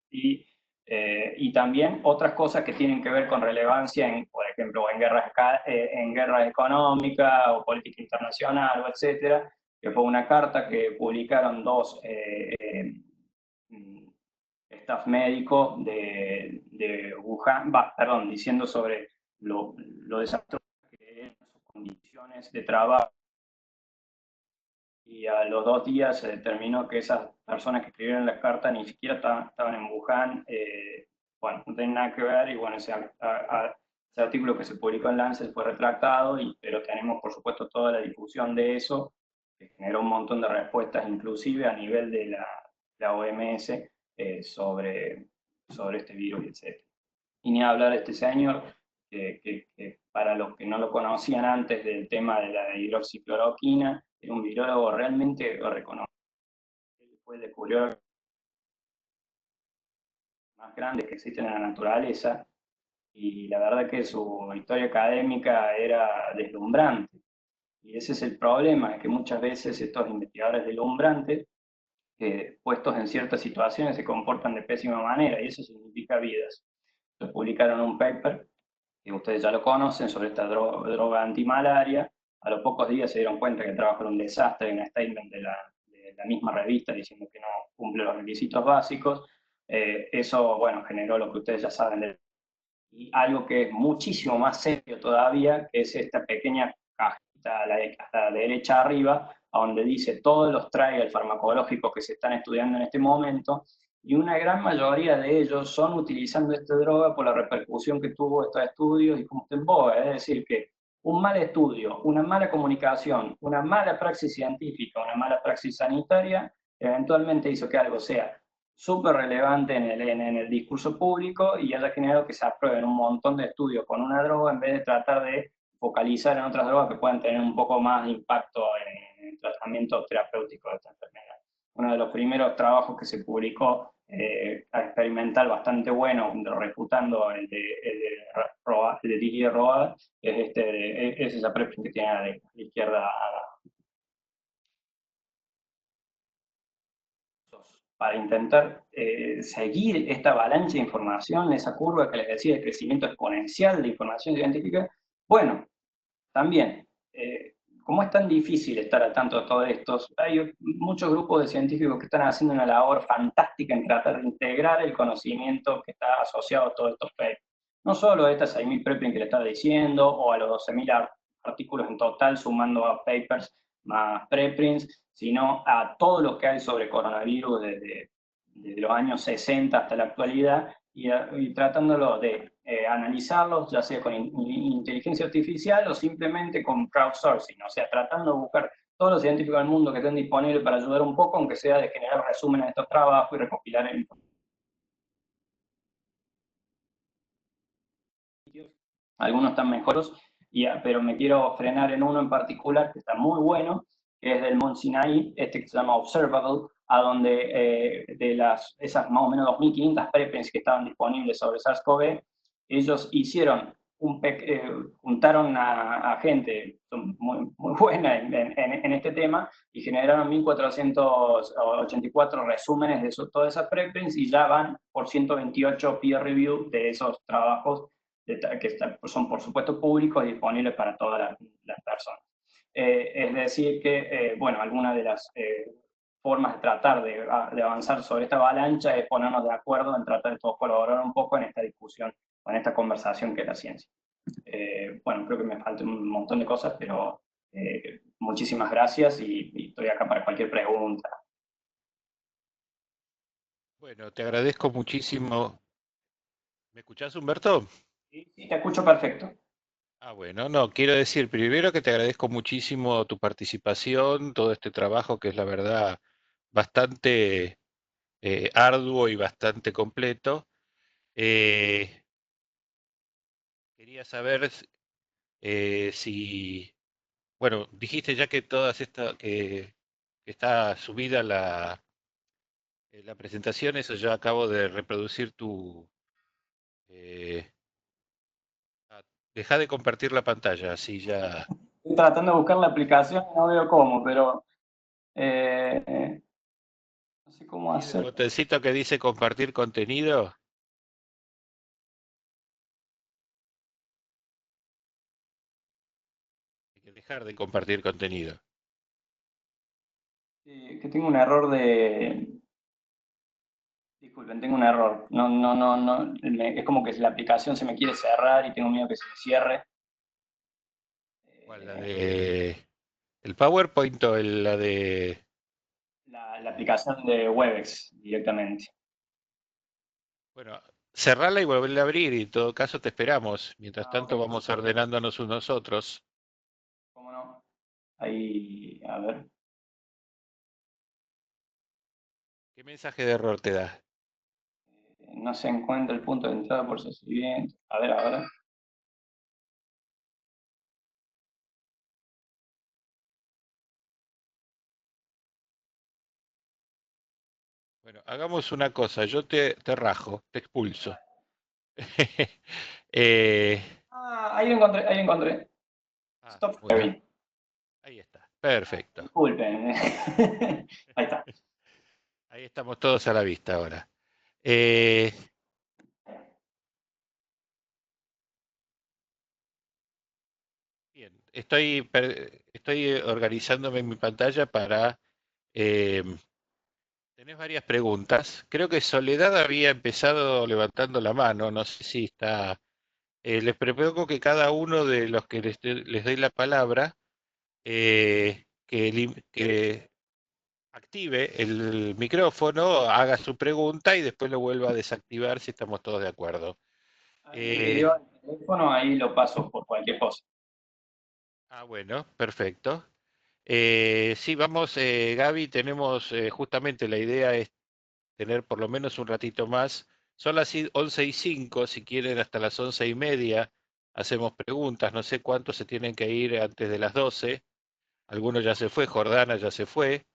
Y también otras cosas que tienen que ver con relevancia, por ejemplo, en guerras económicas o política internacional, o etcétera, que fue una carta que publicaron dos staff médicos de Wuhan, diciendo sobre lo desastroso que eran sus condiciones de trabajo y a los 2 días se determinó que esas personas que escribieron la carta ni siquiera estaban en Wuhan, bueno, no tienen nada que ver, y bueno, ese artículo que se publicó en Lancet fue retractado, pero tenemos por supuesto toda la difusión de eso, que generó un montón de respuestas, inclusive a nivel de la OMS, sobre este virus, etc. Y ni hablar de este señor, que para los que no lo conocían antes del tema de la hidroxicloroquina, era un virólogo realmente reconocido. Fue el descubridor más grandes que existen en la naturaleza, y la verdad que su historia académica era deslumbrante. Y ese es el problema, es que muchas veces estos investigadores deslumbrantes, puestos en ciertas situaciones, se comportan de pésima manera, y eso significa vidas. Entonces publicaron un paper, que ustedes ya lo conocen, sobre esta droga antimalaria. A los pocos días se dieron cuenta que el trabajo era un desastre, en un statement de la misma revista diciendo que no cumple los requisitos básicos. Eso, bueno, generó lo que ustedes ya saben. Y algo que es muchísimo más serio todavía, que es esta pequeña cajita a la derecha arriba, donde dice todos los trials farmacológicos que se están estudiando en este momento, y una gran mayoría de ellos son utilizando esta droga por la repercusión que tuvo estos estudios y como usted vos, es decir, que un mal estudio, una mala comunicación, una mala praxis científica, una mala praxis sanitaria, eventualmente hizo que algo sea súper relevante en el discurso público y haya generado que se aprueben un montón de estudios con una droga en vez de tratar de focalizar en otras drogas que puedan tener un poco más de impacto en el tratamiento terapéutico de esta enfermedad. Uno de los primeros trabajos que se publicó experimental bastante bueno, refutando el de Didier Roa, es esa preprint que tiene a la izquierda para intentar seguir esta avalancha de información, esa curva que les decía de crecimiento exponencial de información científica. Bueno, también, como es tan difícil estar al tanto de todo esto, hay muchos grupos de científicos que están haciendo una labor fantástica en tratar de integrar el conocimiento que está asociado a todos estos papers. No solo a estas 6.000 preprints que le estaba diciendo, o a los 12.000 artículos en total, sumando a papers más preprints, sino a todo lo que hay sobre coronavirus desde los años 60 hasta la actualidad, y tratándolo de analizarlos, ya sea con inteligencia artificial o simplemente con crowdsourcing, o sea, tratando de buscar todos los científicos del mundo que estén disponibles para ayudar un poco, aunque sea de generar resúmenes de estos trabajos y recopilar el algunos están mejores, pero me quiero frenar en uno en particular que está muy bueno, que es del Mount Sinai, que se llama Observable, a donde esas más o menos 2.500 preprints que estaban disponibles sobre SARS-CoV, ellos hicieron juntaron a gente muy buena en este tema y generaron 1.484 resúmenes de todas esas preprints, y ya van por 128 peer review de esos trabajos que son por supuesto públicos y disponibles para todas las personas. Es decir que, bueno, alguna de las formas de tratar de avanzar sobre esta avalancha es ponernos de acuerdo en tratar de todos colaborar un poco en esta discusión, en esta conversación que es la ciencia. Bueno, creo que me faltan un montón de cosas, pero muchísimas gracias y estoy acá para cualquier pregunta. Bueno, te agradezco muchísimo. ¿Me escuchás, Humberto? Sí, te escucho perfecto. Ah, bueno, no, quiero decir primero que te agradezco muchísimo tu participación, todo este trabajo que es la verdad bastante arduo y bastante completo. Quería saber si, bueno, dijiste ya que todas estas, que está subida la presentación, eso ya acabo de reproducir tu... deja de compartir la pantalla, así ya... Estoy tratando de buscar la aplicación y no veo cómo, pero no sé cómo ¿Tiene el hacer. botoncito que dice compartir contenido? Hay que dejar de compartir contenido. Que tengo un error de... Disculpen, tengo un error. No. Es como que la aplicación se me quiere cerrar y tengo miedo que se me cierre. ¿Cuál? La de... ¿El PowerPoint o la de...? La aplicación de Webex directamente. Bueno, cerrarla y volverla a abrir y en todo caso te esperamos. Mientras tanto Ok. vamos ordenándonos unos otros. ¿Cómo no? Ahí, a ver. ¿Qué mensaje de error te da? No se encuentra el punto de entrada por procedimiento. A ver, ahora. Bueno, hagamos una cosa, yo te rajo, te expulso. Eh, Ahí lo encontré, ahí lo encontré. Stop bueno, sharing. ahí está, perfecto. Disculpen. Ahí está. Ahí estamos todos a la vista ahora. Eh, bien, estoy organizándome en mi pantalla para... tenés varias preguntas. Creo que Soledad había empezado levantando la mano, no sé si está... les propongo que cada uno de los que les doy la palabra, que active el micrófono, haga su pregunta y después lo vuelva a desactivar si estamos todos de acuerdo. Ahí me pidió el teléfono, ahí lo paso por cualquier cosa. Bueno, perfecto. Sí, vamos, Gaby, tenemos justamente la idea es tener por lo menos un ratito más. Son las 11:05, si quieren hasta las 11:30 hacemos preguntas. No sé cuántos se tienen que ir antes de las 12. Algunos ya se fue, Jordana ya se fue.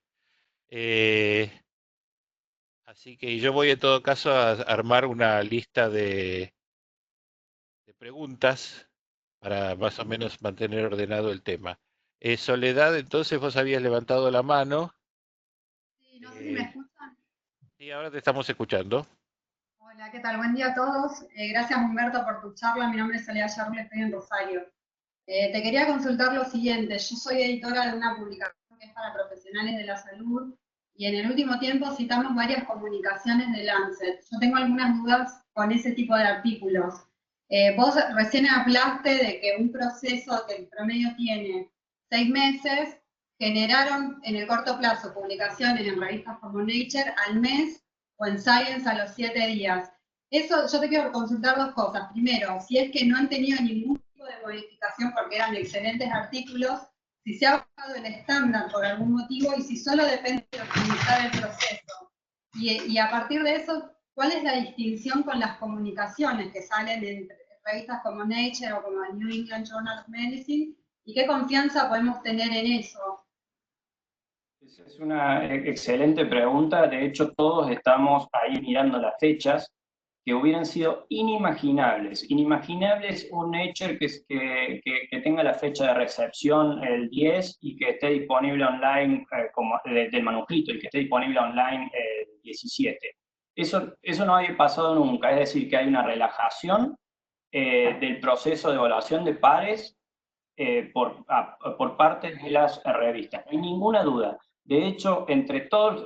Así que yo voy en todo caso a armar una lista de preguntas para más o menos mantener ordenado el tema. Soledad, entonces vos habías levantado la mano. Sí, no sé si me escuchan. Sí, ahora te estamos escuchando. Hola, ¿qué tal? Buen día a todos. Gracias, Humberto, por tu charla. Mi nombre es Soledad Yarle, estoy en Rosario. Te quería consultar lo siguiente. Yo soy editora de una publicación que es para profesionales de la salud y en el último tiempo citamos varias comunicaciones de Lancet. Yo tengo algunas dudas con ese tipo de artículos. Vos recién hablaste de que un proceso que en promedio tiene 6 meses, generaron en el corto plazo publicaciones en revistas como Nature al mes o en Science a los 7 días. Eso yo te quiero consultar dos cosas. Primero, si es que no han tenido ningún tipo de modificación porque eran excelentes artículos, si se ha bajado el estándar por algún motivo y si solo depende de optimizar el proceso. Y a partir de eso, ¿cuál es la distinción con las comunicaciones que salen en revistas como Nature o como el New England Journal of Medicine? ¿Y qué confianza podemos tener en eso? Es una excelente pregunta. De hecho, todos estamos ahí mirando las fechas que hubieran sido inimaginables. Inimaginables un Nature que tenga la fecha de recepción el 10 y que esté disponible online como del manuscrito y que esté disponible online el 17. Eso no había pasado nunca. Es decir, que hay una relajación del proceso de evaluación de pares por parte de las revistas. No hay ninguna duda. De hecho, entre todos,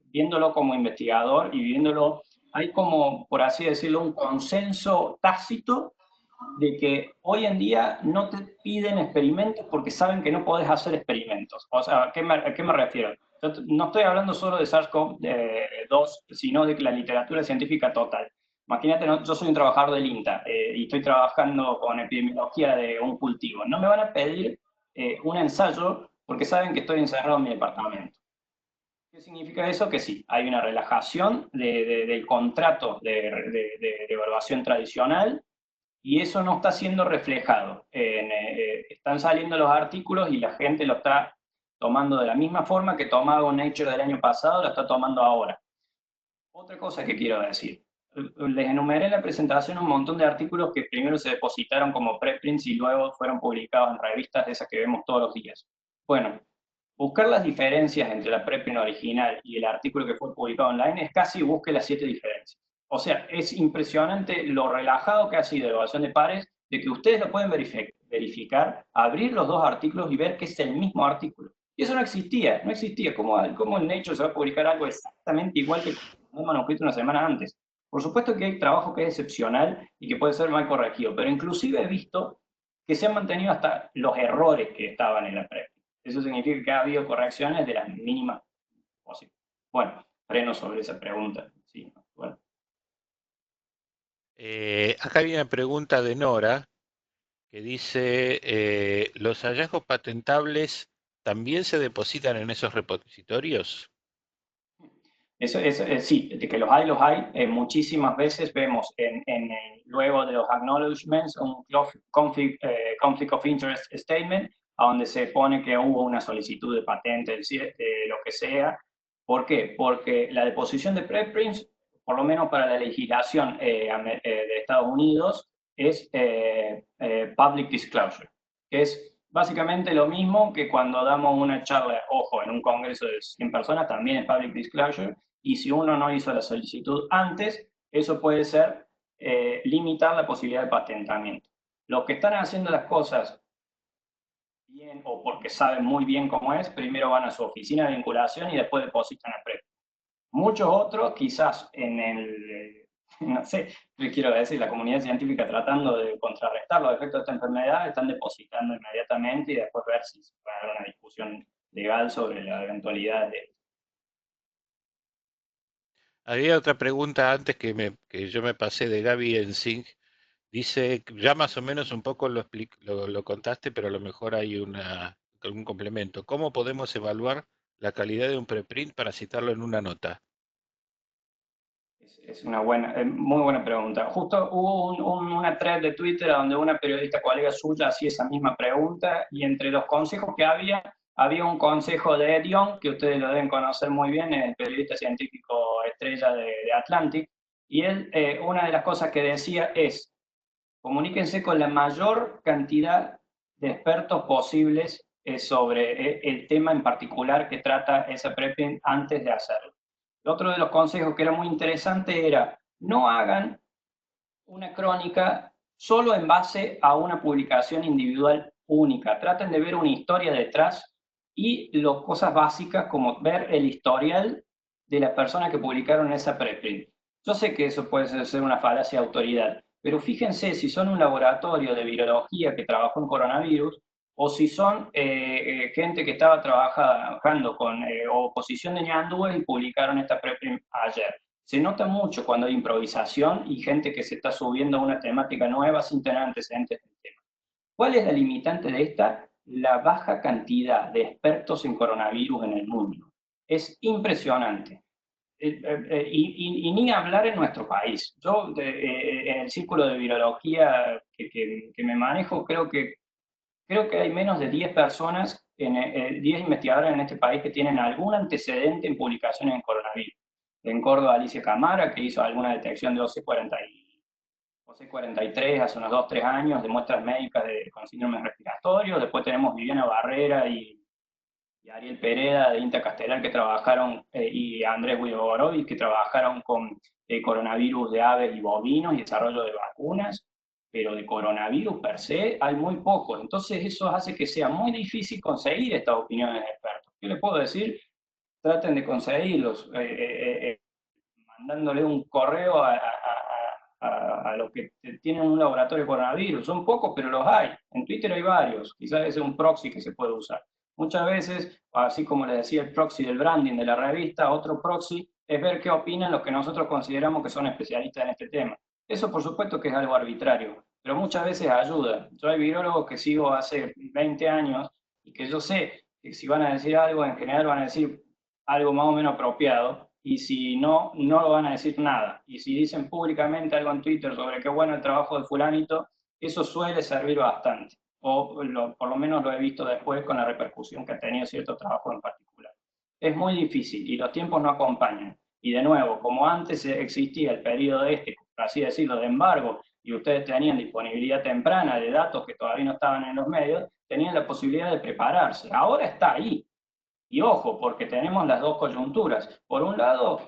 viéndolo como investigador y viéndolo, hay como, por así decirlo, un consenso tácito de que hoy en día no te piden experimentos porque saben que no podés hacer experimentos. O sea, ¿a qué me refiero? Yo no estoy hablando solo de SARS-CoV-2, sino de la literatura científica total. Imagínate, yo soy un trabajador del INTA y estoy trabajando con epidemiología de un cultivo. No me van a pedir un ensayo porque saben que estoy encerrado en mi departamento. ¿Qué significa eso? Que sí, hay una relajación del contrato de evaluación tradicional y eso no está siendo reflejado. Están saliendo los artículos y la gente lo está tomando de la misma forma que tomaba un Nature del año pasado, lo está tomando ahora. Otra cosa que quiero decir. Les enumeré en la presentación un montón de artículos que primero se depositaron como preprints y luego fueron publicados en revistas de esas que vemos todos los días. Bueno, buscar las diferencias entre la preprint original y el artículo que fue publicado online es casi busque las 7 diferencias. O sea, es impresionante lo relajado que ha sido la evaluación de pares, de que ustedes lo pueden verificar, abrir los dos artículos y ver que es el mismo artículo. Y eso no existía. ¿Cómo en Nature se va a publicar algo exactamente igual que un manuscrito una semana antes? Por supuesto que hay trabajo que es excepcional y que puede ser mal corregido, pero inclusive he visto que se han mantenido hasta los errores que estaban en la preprint. Eso significa que ha habido correcciones de las mínimas posibles. Bueno, freno sobre esa pregunta. Sí, bueno. Acá hay una pregunta de Nora que dice, ¿los hallazgos patentables también se depositan en esos repositorios? Sí, de que los hay. Muchísimas veces vemos luego de los acknowledgements un conflict of interest statement, a donde se pone que hubo una solicitud de patente, de lo que sea. ¿Por qué? Porque la deposición de preprints, por lo menos para la legislación de Estados Unidos, es public disclosure, que es básicamente lo mismo que cuando damos una charla, ojo, en un congreso de 100 personas, también es public disclosure, y si uno no hizo la solicitud antes, eso puede ser limitar la posibilidad de patentamiento. Los que están haciendo las cosas bien o porque saben muy bien cómo es, primero van a su oficina de vinculación y después depositan a PREP. Muchos otros, quizás no sé, quiero decir, la comunidad científica tratando de contrarrestar los efectos de esta enfermedad, están depositando inmediatamente y después ver si se puede dar una discusión legal sobre la eventualidad de... Había otra pregunta antes que yo me pasé de Gaby Ensing. Dice, ya más o menos un poco lo contaste, pero a lo mejor hay un complemento. ¿Cómo podemos evaluar la calidad de un preprint para citarlo en una nota? Es una muy buena pregunta. Justo hubo una thread de Twitter donde una periodista colega suya hacía esa misma pregunta, y entre los consejos que había un consejo de Ed Yong, que ustedes lo deben conocer muy bien, el periodista científico estrella de Atlantic, y él, una de las cosas que decía es, comuníquense con la mayor cantidad de expertos posibles sobre el tema en particular que trata esa preprint antes de hacerlo. Otro de los consejos que era muy interesante era, no hagan una crónica solo en base a una publicación individual única. Traten de ver una historia detrás y las cosas básicas como ver el historial de las personas que publicaron esa preprint. Yo sé que eso puede ser una falacia de autoridad, pero fíjense si son un laboratorio de virología que trabajó en coronavirus, o si son gente que estaba trabajando con oposición de ñandúes y publicaron esta preprint ayer. Se nota mucho cuando hay improvisación y gente que se está subiendo a una temática nueva sin tener antecedentes del tema. ¿Cuál es la limitante de esta? La baja cantidad de expertos en coronavirus en el mundo. Es impresionante. Y ni hablar en nuestro país. Yo, en el círculo de virología que me manejo, creo que hay menos de 10 personas, 10 investigadores en este país que tienen algún antecedente en publicaciones en coronavirus. En Córdoba, Alicia Camara, que hizo alguna detección de OC43 hace unos 2-3 años, de muestras médicas con síndrome respiratorio. Después tenemos Viviana Barrera y Ariel Pereda de INTA Castelar, que trabajaron, y Andrés Widogorovic, que trabajaron con coronavirus de aves y bovinos y desarrollo de vacunas, pero de coronavirus per se hay muy poco. Entonces eso hace que sea muy difícil conseguir estas opiniones de expertos. ¿Qué les puedo decir? Traten de conseguirlos, mandándole un correo a los que tienen un laboratorio de coronavirus. Son pocos, pero los hay. En Twitter hay varios. Quizás es un proxy que se puede usar. Muchas veces, así como les decía el proxy del branding de la revista, otro proxy es ver qué opinan los que nosotros consideramos que son especialistas en este tema. Eso por supuesto que es algo arbitrario, pero muchas veces ayuda. Yo hay virólogos que sigo hace 20 años y que yo sé que si van a decir algo, en general van a decir algo más o menos apropiado, y si no, no lo van a decir nada. Y si dicen públicamente algo en Twitter sobre qué bueno el trabajo de fulanito, eso suele servir bastante. O por lo menos lo he visto después con la repercusión que ha tenido cierto trabajo en particular. Es muy difícil y los tiempos no acompañan. Y de nuevo, como antes existía el periodo por así decirlo, de embargo, y ustedes tenían disponibilidad temprana de datos que todavía no estaban en los medios, tenían la posibilidad de prepararse. Ahora está ahí. Y ojo, porque tenemos las dos coyunturas. Por un lado,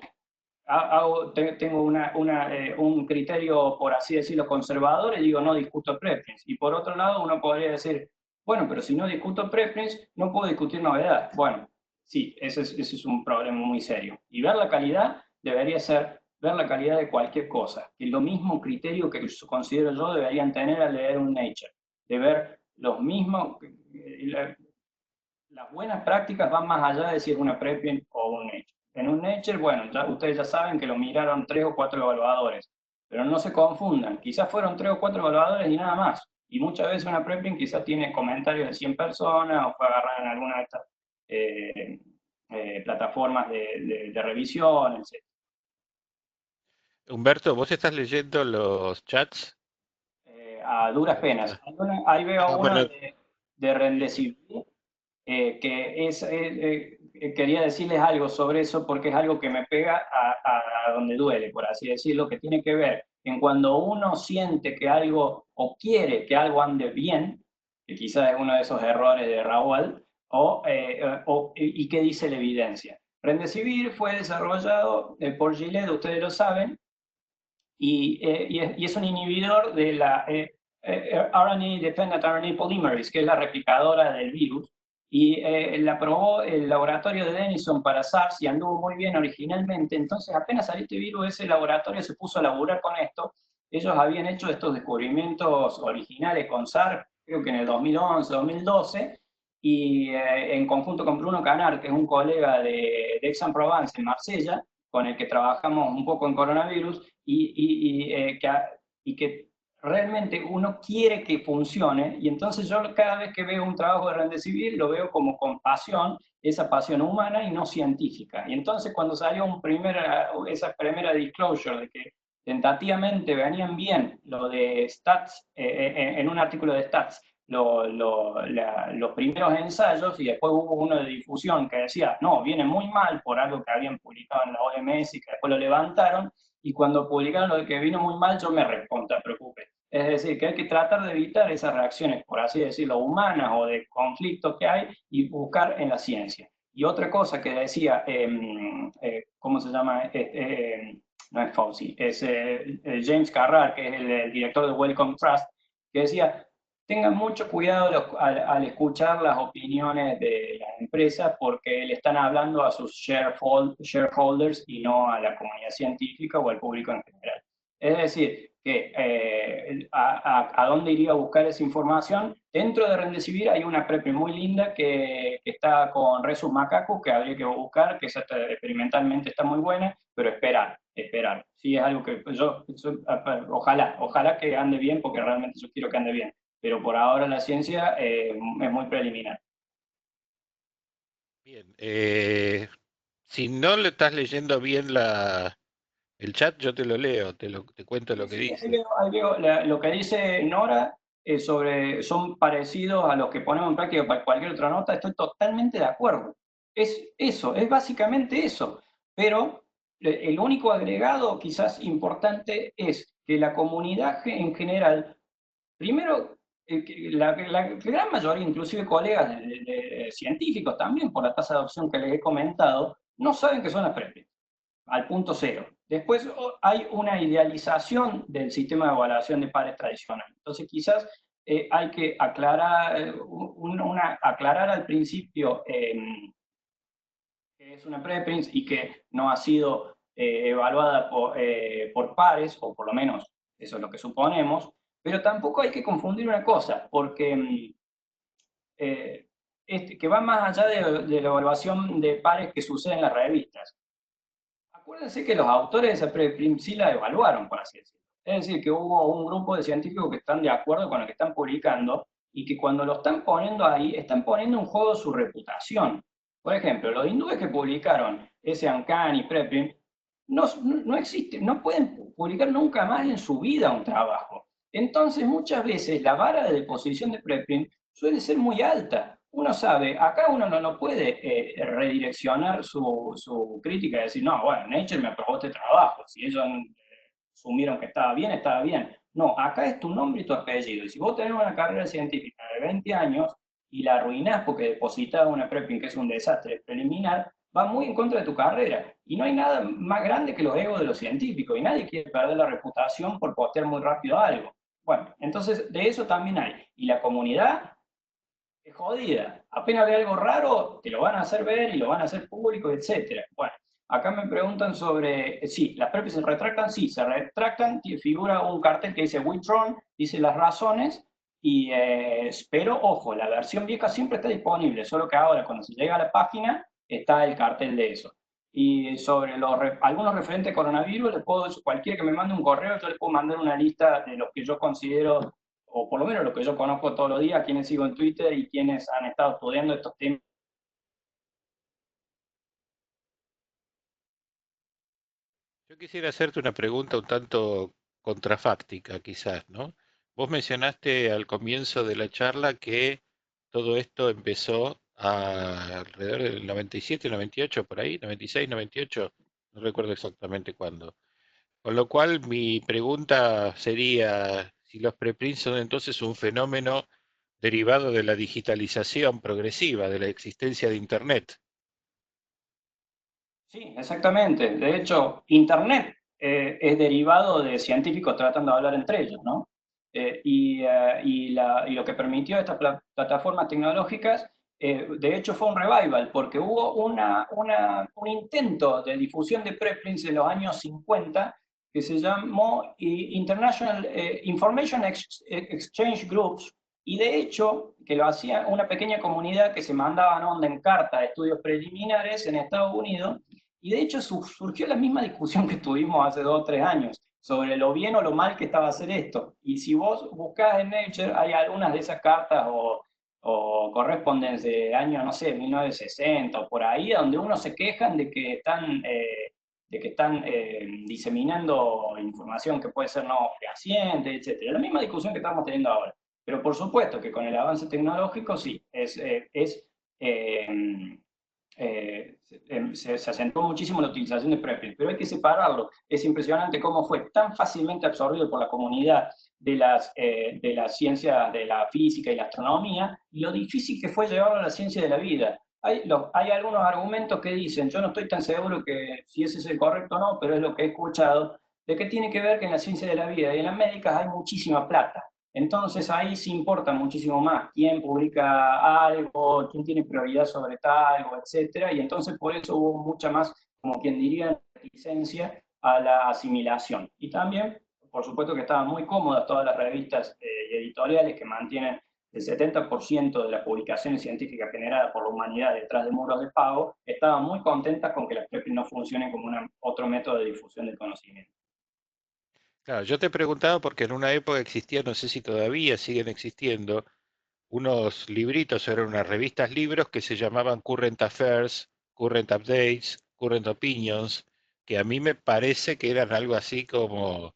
tengo un criterio, por así decirlo, conservador, y digo, no discuto preprints. Y por otro lado, uno podría decir, bueno, pero si no discuto preprints, no puedo discutir novedad. Bueno, sí, ese es un problema muy serio. Y ver la calidad debería ser ver la calidad de cualquier cosa. Que lo mismo criterio que considero yo deberían tener al leer un Nature. de ver los mismos, las buenas prácticas van más allá de si es una preprint o un Nature. En un Nature, bueno, ustedes ya saben que lo miraron 3 o 4 evaluadores, pero no se confundan, quizás fueron 3 o 4 evaluadores y nada más. Y muchas veces una preprint quizás tiene comentarios de 100 personas o fue agarrada en alguna de estas plataformas de revisión, etc. Humberto, ¿vos estás leyendo los chats? A duras penas. Ahí veo uno Bueno, de Remdesivir, que quería decirles algo sobre eso porque es algo que me pega a donde duele, por así decirlo, que tiene que ver en cuando uno siente que algo, o quiere que algo ande bien, que quizás es uno de esos errores de Raúl, y qué dice la evidencia. Remdesivir fue desarrollado por Gilead, ustedes lo saben, y es un inhibidor de la RNA Dependent RNA Polymerase, que es la replicadora del virus, y la probó el laboratorio de Denison para SARS y anduvo muy bien originalmente. Entonces apenas salió este virus, ese laboratorio se puso a laburar con esto. Ellos habían hecho estos descubrimientos originales con SARS, creo que en el 2011, 2012, y en conjunto con Bruno Canard, que es un colega de Aix-en-Provence en Marsella, con el que trabajamos un poco en coronavirus, y que realmente uno quiere que funcione, y entonces yo cada vez que veo un trabajo de Remdesivir lo veo como con pasión, esa pasión humana y no científica. Y entonces cuando salió esa primera disclosure de que tentativamente venían bien lo de Stats, en un artículo de Stats, los primeros ensayos, y después hubo uno de difusión que decía, no, viene muy mal por algo que habían publicado en la OMS y que después lo levantaron, y cuando publicaron lo de que vino muy mal, yo me preocupé. Es decir, que hay que tratar de evitar esas reacciones, por así decirlo, humanas o de conflictos que hay, y buscar en la ciencia. Y otra cosa que decía, ¿cómo se llama? No es Fauci, es James Carrar, que es el director de Wellcome Trust, que decía, tengan mucho cuidado al escuchar las opiniones de las empresas porque le están hablando a sus shareholders y no a la comunidad científica o al público en general. Es decir, que a dónde iría a buscar esa información. Dentro de Remdesivir hay una preprint muy linda que está con Rhesus macaco, que habría que buscar, que experimentalmente está muy buena, pero esperar. Sí, es algo que ojalá que ande bien, porque realmente yo quiero que ande bien. Pero por ahora la ciencia es muy preliminar. bien. Si no le estás leyendo bien el chat, yo te lo leo, te cuento lo que dice. Ahí veo lo que dice Nora son parecidos a los que ponemos en práctica para cualquier otra nota. Estoy totalmente de acuerdo. Es eso, es básicamente eso. Pero el único agregado quizás importante es que la comunidad en general, primero, la gran mayoría, inclusive colegas de científicos también, por la tasa de adopción que les he comentado, no saben qué son las preprints, al punto cero. Después hay una idealización del sistema de evaluación de pares tradicional. Entonces quizás hay que aclarar, aclarar al principio que es una preprint y que no ha sido evaluada por pares, o por lo menos eso es lo que suponemos. Pero tampoco hay que confundir una cosa, porque que va más allá de la evaluación de pares que sucede en las revistas. Acuérdense que los autores de esa preprint sí la evaluaron, por así decirlo. Es decir, que hubo un grupo de científicos que están de acuerdo con lo que están publicando, y que cuando lo están poniendo ahí, están poniendo en juego su reputación. Por ejemplo, los hindúes que publicaron ese Uncanny preprint no existen, no pueden publicar nunca más en su vida un trabajo. Entonces, muchas veces la vara de deposición de preprint suele ser muy alta. Uno sabe, acá uno no puede redireccionar su crítica y decir, no, bueno, Nature me aprobó este trabajo, si ellos asumieron que estaba bien, estaba bien. No, acá es tu nombre y tu apellido. Y si vos tenés una carrera científica de 20 años y la arruinás porque depositas una preprint que es un desastre preliminar, va muy en contra de tu carrera. Y no hay nada más grande que los egos de los científicos, y nadie quiere perder la reputación por postear muy rápido algo. Bueno, entonces de eso también hay. Y la comunidad es jodida. Apenas ve algo raro, te lo van a hacer ver y lo van a hacer público, etc. Bueno, acá me preguntan sobre, sí, las preprints se retractan, figura un cartel que dice withdrawn, dice las razones, Pero ojo, la versión vieja siempre está disponible, solo que ahora cuando se llega a la página está el cartel de eso. Y sobre algunos referentes a coronavirus, cualquiera que me mande un correo, yo le puedo mandar una lista de los que yo considero, o por lo menos los que yo conozco todos los días, quienes sigo en Twitter y quienes han estado estudiando estos temas. Yo quisiera hacerte una pregunta un tanto contrafáctica, quizás, ¿no? Vos mencionaste al comienzo de la charla que todo esto empezó alrededor del 97, 98, por ahí, 96, 98, no recuerdo exactamente cuándo. Con lo cual, mi pregunta sería si los preprints son entonces un fenómeno derivado de la digitalización progresiva, de la existencia de Internet. Sí, exactamente. De hecho, Internet es derivado de científicos tratando de hablar entre ellos, ¿no? Y lo que permitió estas plataformas tecnológicas, de hecho, fue un revival, porque hubo un intento de difusión de preprints en los años 50 que se llamó International Information Exchange Groups, y de hecho, que lo hacía una pequeña comunidad que se mandaban onda en carta de estudios preliminares en Estados Unidos. Y de hecho surgió la misma discusión que tuvimos hace 2 o 3 años sobre lo bien o lo mal que estaba hacer esto. Y si vos buscás en Nature, hay algunas de esas cartas o correspondencias de años, no sé, 1960 o por ahí, donde uno se quejan de que están diseminando información que puede ser no fehaciente, etc. La misma discusión que estamos teniendo ahora. Pero por supuesto que con el avance tecnológico sí, se acentuó muchísimo la utilización de preprints, pero hay que separarlo. Es impresionante cómo fue tan fácilmente absorbido por la comunidad de las ciencias de la física y la astronomía, y lo difícil que fue llevarlo a la ciencia de la vida. Hay algunos argumentos que dicen, yo no estoy tan seguro que si ese es el correcto o no, pero es lo que he escuchado, de que tiene que ver que en la ciencia de la vida y en las médicas hay muchísima plata. Entonces ahí sí importa muchísimo más quién publica algo, quién tiene prioridad sobre tal, etcétera, y entonces por eso hubo mucha más, como quien diría, reticencia a la asimilación. Y también, por supuesto que estaban muy cómodas todas las revistas y editoriales que mantienen el 70% de las publicaciones científicas generadas por la humanidad detrás de muros de pago, estaban muy contentas con que las preprints no funcionen como otro método de difusión del conocimiento. Claro, yo te preguntaba porque en una época existía, no sé si todavía siguen existiendo, unos libritos, eran unas revistas libros que se llamaban Current Affairs, Current Updates, Current Opinions, que a mí me parece que eran algo así como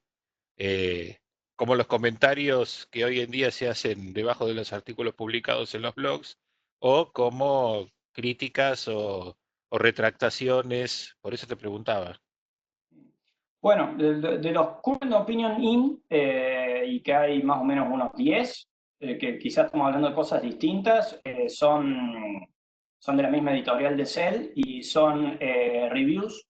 los comentarios que hoy en día se hacen debajo de los artículos publicados en los blogs, o como críticas o retractaciones, por eso te preguntaba. Bueno, de los Current Opinion In, y que hay más o menos unos 10, que quizás estamos hablando de cosas distintas, son de la misma editorial de Cell y son reviews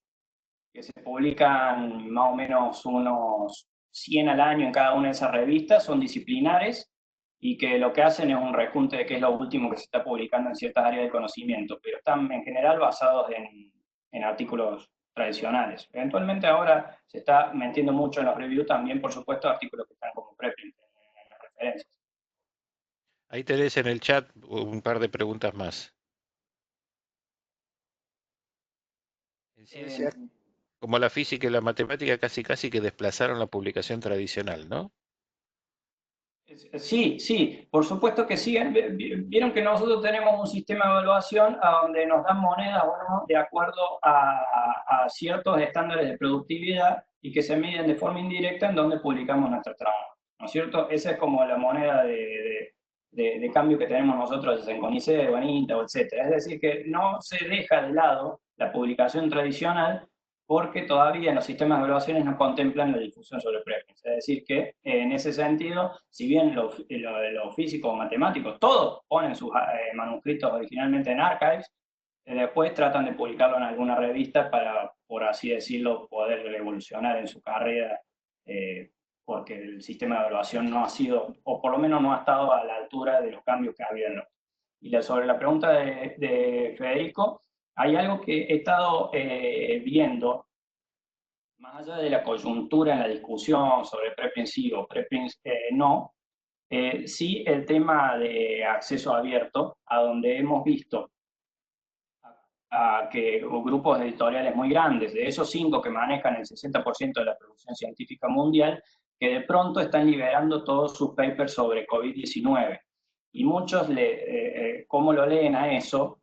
que se publican más o menos unos 100 al año en cada una de esas revistas, son disciplinares y que lo que hacen es un rejunte de qué es lo último que se está publicando en ciertas áreas de conocimiento, pero están en general basados en artículos tradicionales. Eventualmente ahora se está metiendo mucho en los reviews también, por supuesto, artículos que están como preprint en las referencias. Ahí tenés en el chat un par de preguntas más. En ciencia, como la física y la matemática, casi que desplazaron la publicación tradicional, ¿no? Sí, sí, por supuesto que sí. Vieron que nosotros tenemos un sistema de evaluación a donde nos dan monedas o no de acuerdo a ciertos estándares de productividad y que se miden de forma indirecta en donde publicamos nuestro trabajo, ¿no es cierto? Esa es como la moneda de cambio que tenemos nosotros en CONICET, Anita, etcétera. Es decir, que no se deja de lado la publicación tradicional porque todavía en los sistemas de evaluaciones no contemplan la difusión sobre preprints. Es decir que, en ese sentido, si bien los físicos o matemáticos, todos ponen sus manuscritos originalmente en archives, después tratan de publicarlo en alguna revista para, por así decirlo, poder evolucionar en su carrera, porque el sistema de evaluación no ha sido, o por lo menos no ha estado a la altura de los cambios que ha habido. Y sobre la pregunta de Federico, hay algo que he estado viendo, más allá de la coyuntura en la discusión sobre preprints sí o preprints no, Sí, el tema de acceso abierto, a donde hemos visto que grupos editoriales muy grandes, de esos 5 que manejan el 60% de la producción científica mundial, que de pronto están liberando todos sus papers sobre COVID-19. Y muchos, ¿cómo lo leen a eso?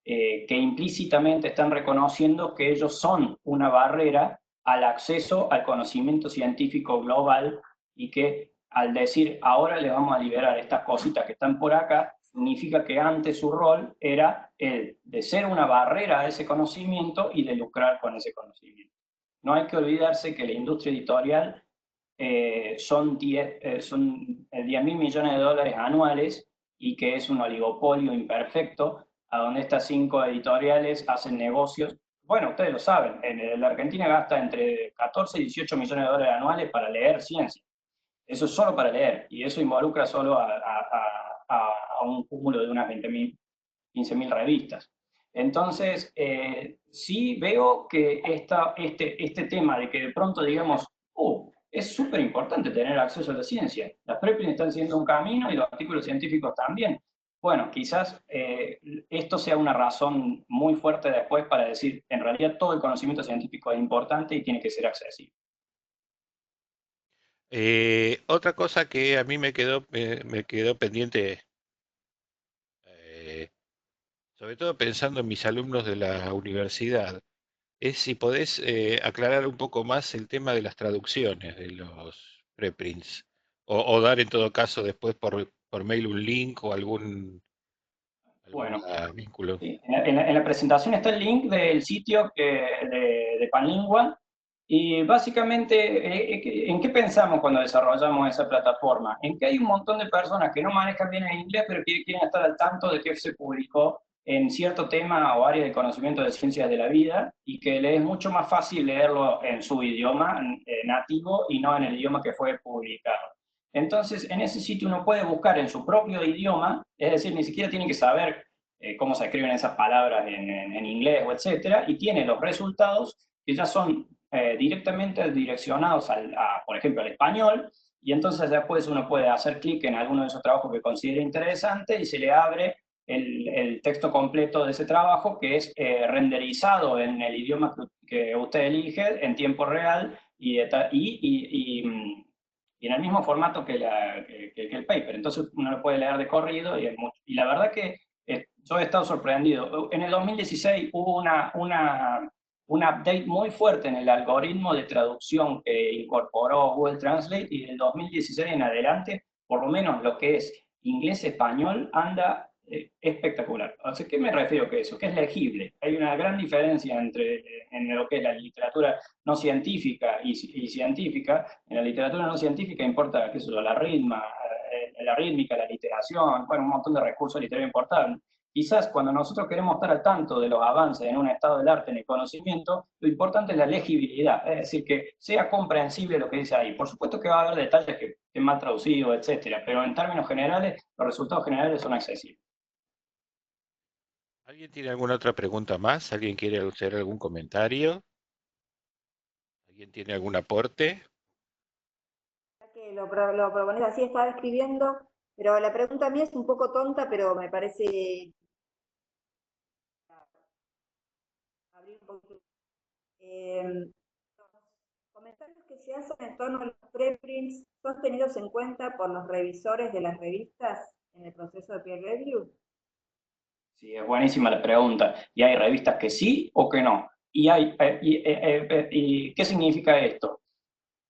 Que implícitamente están reconociendo que ellos son una barrera al acceso al conocimiento científico global, y que al decir ahora les vamos a liberar estas cositas que están por acá, significa que antes su rol era el de ser una barrera a ese conocimiento y de lucrar con ese conocimiento. No hay que olvidarse que la industria editorial son 10.000 millones de dólares anuales, y que es un oligopolio imperfecto, a donde estas 5 editoriales hacen negocios. Bueno, ustedes lo saben, la Argentina gasta entre 14 y 18 millones de dólares anuales para leer ciencia. Eso es solo para leer, y eso involucra solo a un cúmulo de unas 20.000, 15.000 revistas. Entonces, sí veo que este tema de que de pronto digamos, es súper importante tener acceso a la ciencia. Las preprints están siendo un camino y los artículos científicos también. Bueno, quizás esto sea una razón muy fuerte después para decir, en realidad todo el conocimiento científico es importante y tiene que ser accesible. Otra cosa que a mí me quedó pendiente, sobre todo pensando en mis alumnos de la universidad, es si podés aclarar un poco más el tema de las traducciones de los preprints, o dar en todo caso después por mail un link o algún Bueno, vínculo. sí, en la presentación está el link del sitio de Panlingua, y básicamente, ¿en qué pensamos cuando desarrollamos esa plataforma? En que hay un montón de personas que no manejan bien el inglés, pero quieren estar al tanto de qué se publicó en cierto tema o área de conocimiento de ciencias de la vida, y que les es mucho más fácil leerlo en su idioma nativo y no en el idioma que fue publicado. Entonces, en ese sitio uno puede buscar en su propio idioma, es decir, ni siquiera tiene que saber cómo se escriben esas palabras en inglés o etcétera, y tiene los resultados que ya son directamente direccionados por ejemplo, al español, y entonces después uno puede hacer clic en alguno de esos trabajos que considere interesante y se le abre el texto completo de ese trabajo, que es renderizado en el idioma que usted elige en tiempo real y en el mismo formato que el paper. Entonces uno lo puede leer de corrido, y la verdad que yo he estado sorprendido. En el 2016 hubo un update muy fuerte en el algoritmo de traducción que incorporó Google Translate, y del 2016 en adelante, por lo menos lo que es inglés-español, anda espectacular. O sea, ¿qué me refiero que eso? Que es legible. Hay una gran diferencia en lo que es la literatura no científica y científica. En la literatura no científica importa, qué sé yo, la rítmica, la literación, bueno, un montón de recursos literarios importantes. Quizás cuando nosotros queremos estar al tanto de los avances en un estado del arte, en el conocimiento, lo importante es la legibilidad, es decir, que sea comprensible lo que dice ahí. Por supuesto que va a haber detalles que estén mal traducidos, etcétera, pero en términos generales, los resultados generales son accesibles. ¿Alguien tiene alguna otra pregunta más? ¿Alguien quiere hacer algún comentario? ¿Alguien tiene algún aporte? Que lo propones así, estaba escribiendo, pero la pregunta mía es un poco tonta, pero me parece abrir un poquito. Los comentarios que se hacen en torno a los preprints son tenidos en cuenta por los revisores de las revistas en el proceso de peer review. Sí, es buenísima la pregunta. Y hay revistas que sí o que no. ¿Y qué significa esto?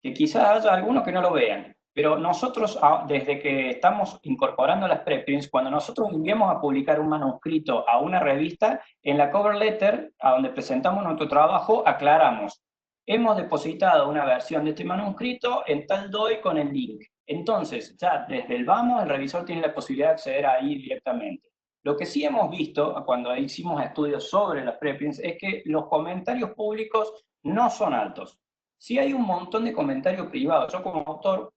Que quizás haya algunos que no lo vean, pero nosotros, desde que estamos incorporando las preprints, cuando nosotros enviamos a publicar un manuscrito a una revista, en la cover letter, a donde presentamos nuestro trabajo, aclaramos: hemos depositado una versión de este manuscrito en tal DOI con el link. Entonces, ya desde el vamos, el revisor tiene la posibilidad de acceder ahí directamente. Lo que sí hemos visto cuando hicimos estudios sobre las preprints es que los comentarios públicos no son altos. Sí hay un montón de comentarios privados. Yo como autor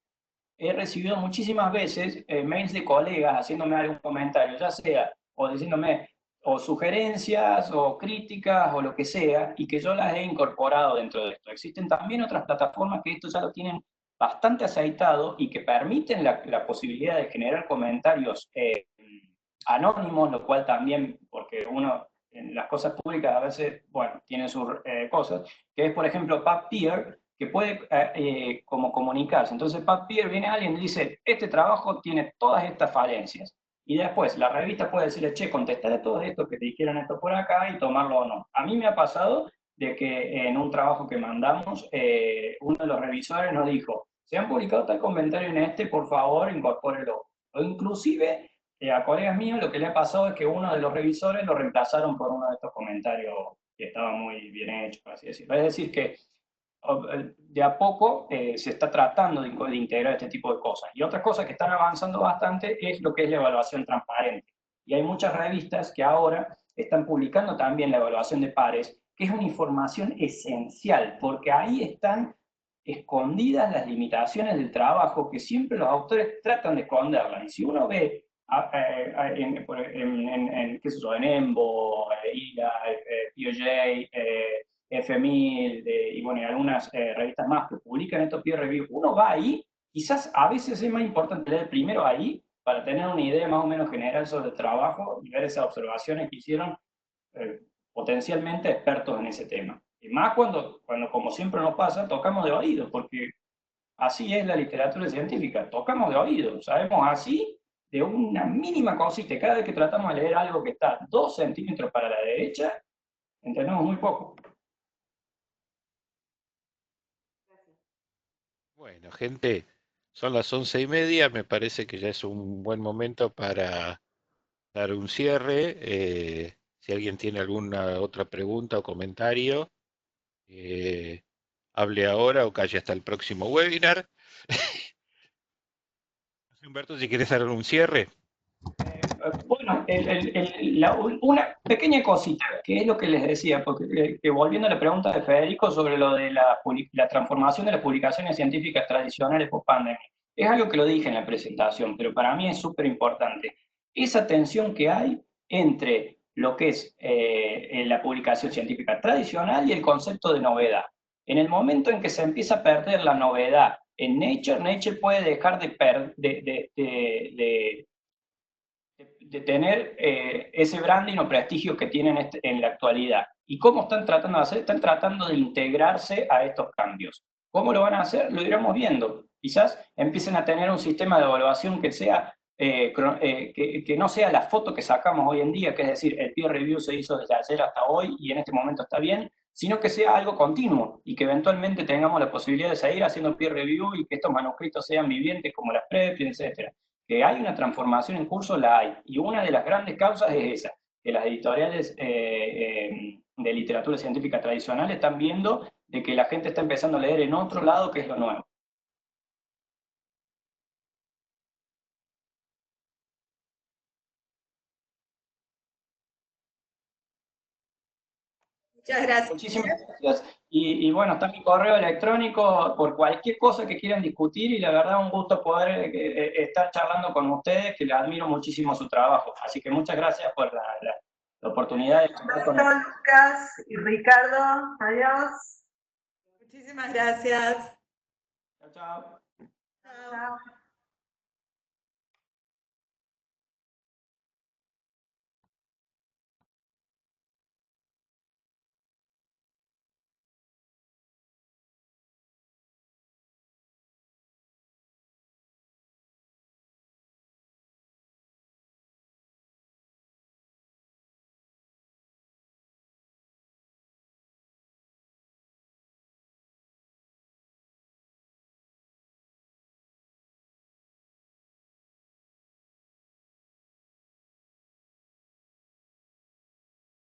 he recibido muchísimas veces mails de colegas haciéndome algún comentario, ya sea o diciéndome o sugerencias o críticas o lo que sea, y que yo las he incorporado dentro de esto. Existen también otras plataformas que esto ya lo tienen bastante aceitado y que permiten la posibilidad de generar comentarios anónimos, lo cual también, porque uno en las cosas públicas a veces, bueno, tiene sus cosas, que es por ejemplo PubPeer, que puede como comunicarse. Entonces PubPeer viene alguien y dice, este trabajo tiene todas estas falencias. Y después la revista puede decirle, che, contestaré todo esto que te dijeron esto por acá y tomarlo o no. A mí me ha pasado de que en un trabajo que mandamos, uno de los revisores nos dijo, se han publicado tal comentario en este, por favor, incorpórelo. O inclusive, a colegas míos lo que le ha pasado es que uno de los revisores lo reemplazaron por uno de estos comentarios que estaba muy bien hecho, por así decirlo. Es decir, que de a poco se está tratando de integrar este tipo de cosas. Y otras cosas que están avanzando bastante es lo que es la evaluación transparente. Y hay muchas revistas que ahora están publicando también la evaluación de pares, que es una información esencial, porque ahí están escondidas las limitaciones del trabajo que siempre los autores tratan de esconderlas. Y si uno ve qué sé yo, en Embo, ILA, POJ, F1000 y bueno, y algunas revistas más que publican estos peer review, uno va ahí, quizás a veces es más importante leer primero ahí para tener una idea más o menos general sobre el trabajo y ver esas observaciones que hicieron potencialmente expertos en ese tema. Y más cuando como siempre nos pasa, tocamos de oído, porque así es la literatura científica, tocamos de oído, sabemos así de una mínima cosita. Cada vez que tratamos de leer algo que está 2 centímetros para la derecha, entendemos muy poco. Bueno, gente, son las 11:30, me parece que ya es un buen momento para dar un cierre. Si alguien tiene alguna otra pregunta o comentario, hable ahora o calle hasta el próximo webinar. Humberto, si quieres dar un cierre. Bueno, una pequeña cosita, que es lo que les decía, porque que volviendo a la pregunta de Federico sobre lo de la transformación de las publicaciones científicas tradicionales post-pandemia, es algo que lo dije en la presentación, pero para mí es súper importante. Esa tensión que hay entre lo que es la publicación científica tradicional y el concepto de novedad. En el momento en que se empieza a perder la novedad en Nature puede dejar de tener ese branding o prestigio que tienen en la actualidad. ¿Y cómo están tratando de hacer? Están tratando de integrarse a estos cambios. ¿Cómo lo van a hacer? Lo iremos viendo. Quizás empiecen a tener un sistema de evaluación que sea que no sea la foto que sacamos hoy en día, que es decir, el peer review se hizo desde ayer hasta hoy y en este momento está bien, sino que sea algo continuo y que eventualmente tengamos la posibilidad de seguir haciendo peer review y que estos manuscritos sean vivientes como las preprints, etc. Que hay una transformación en curso, la hay. Y una de las grandes causas es esa, que las editoriales de literatura científica tradicional están viendo de que la gente está empezando a leer en otro lado, que es lo nuevo. Muchas gracias. Muchísimas gracias. Y bueno, está mi correo electrónico por cualquier cosa que quieran discutir y la verdad un gusto poder estar charlando con ustedes, que les admiro muchísimo su trabajo. Así que muchas gracias por la oportunidad de charlar con ustedes. Lucas y Ricardo, adiós. Muchísimas gracias. Chao, chao. Chao.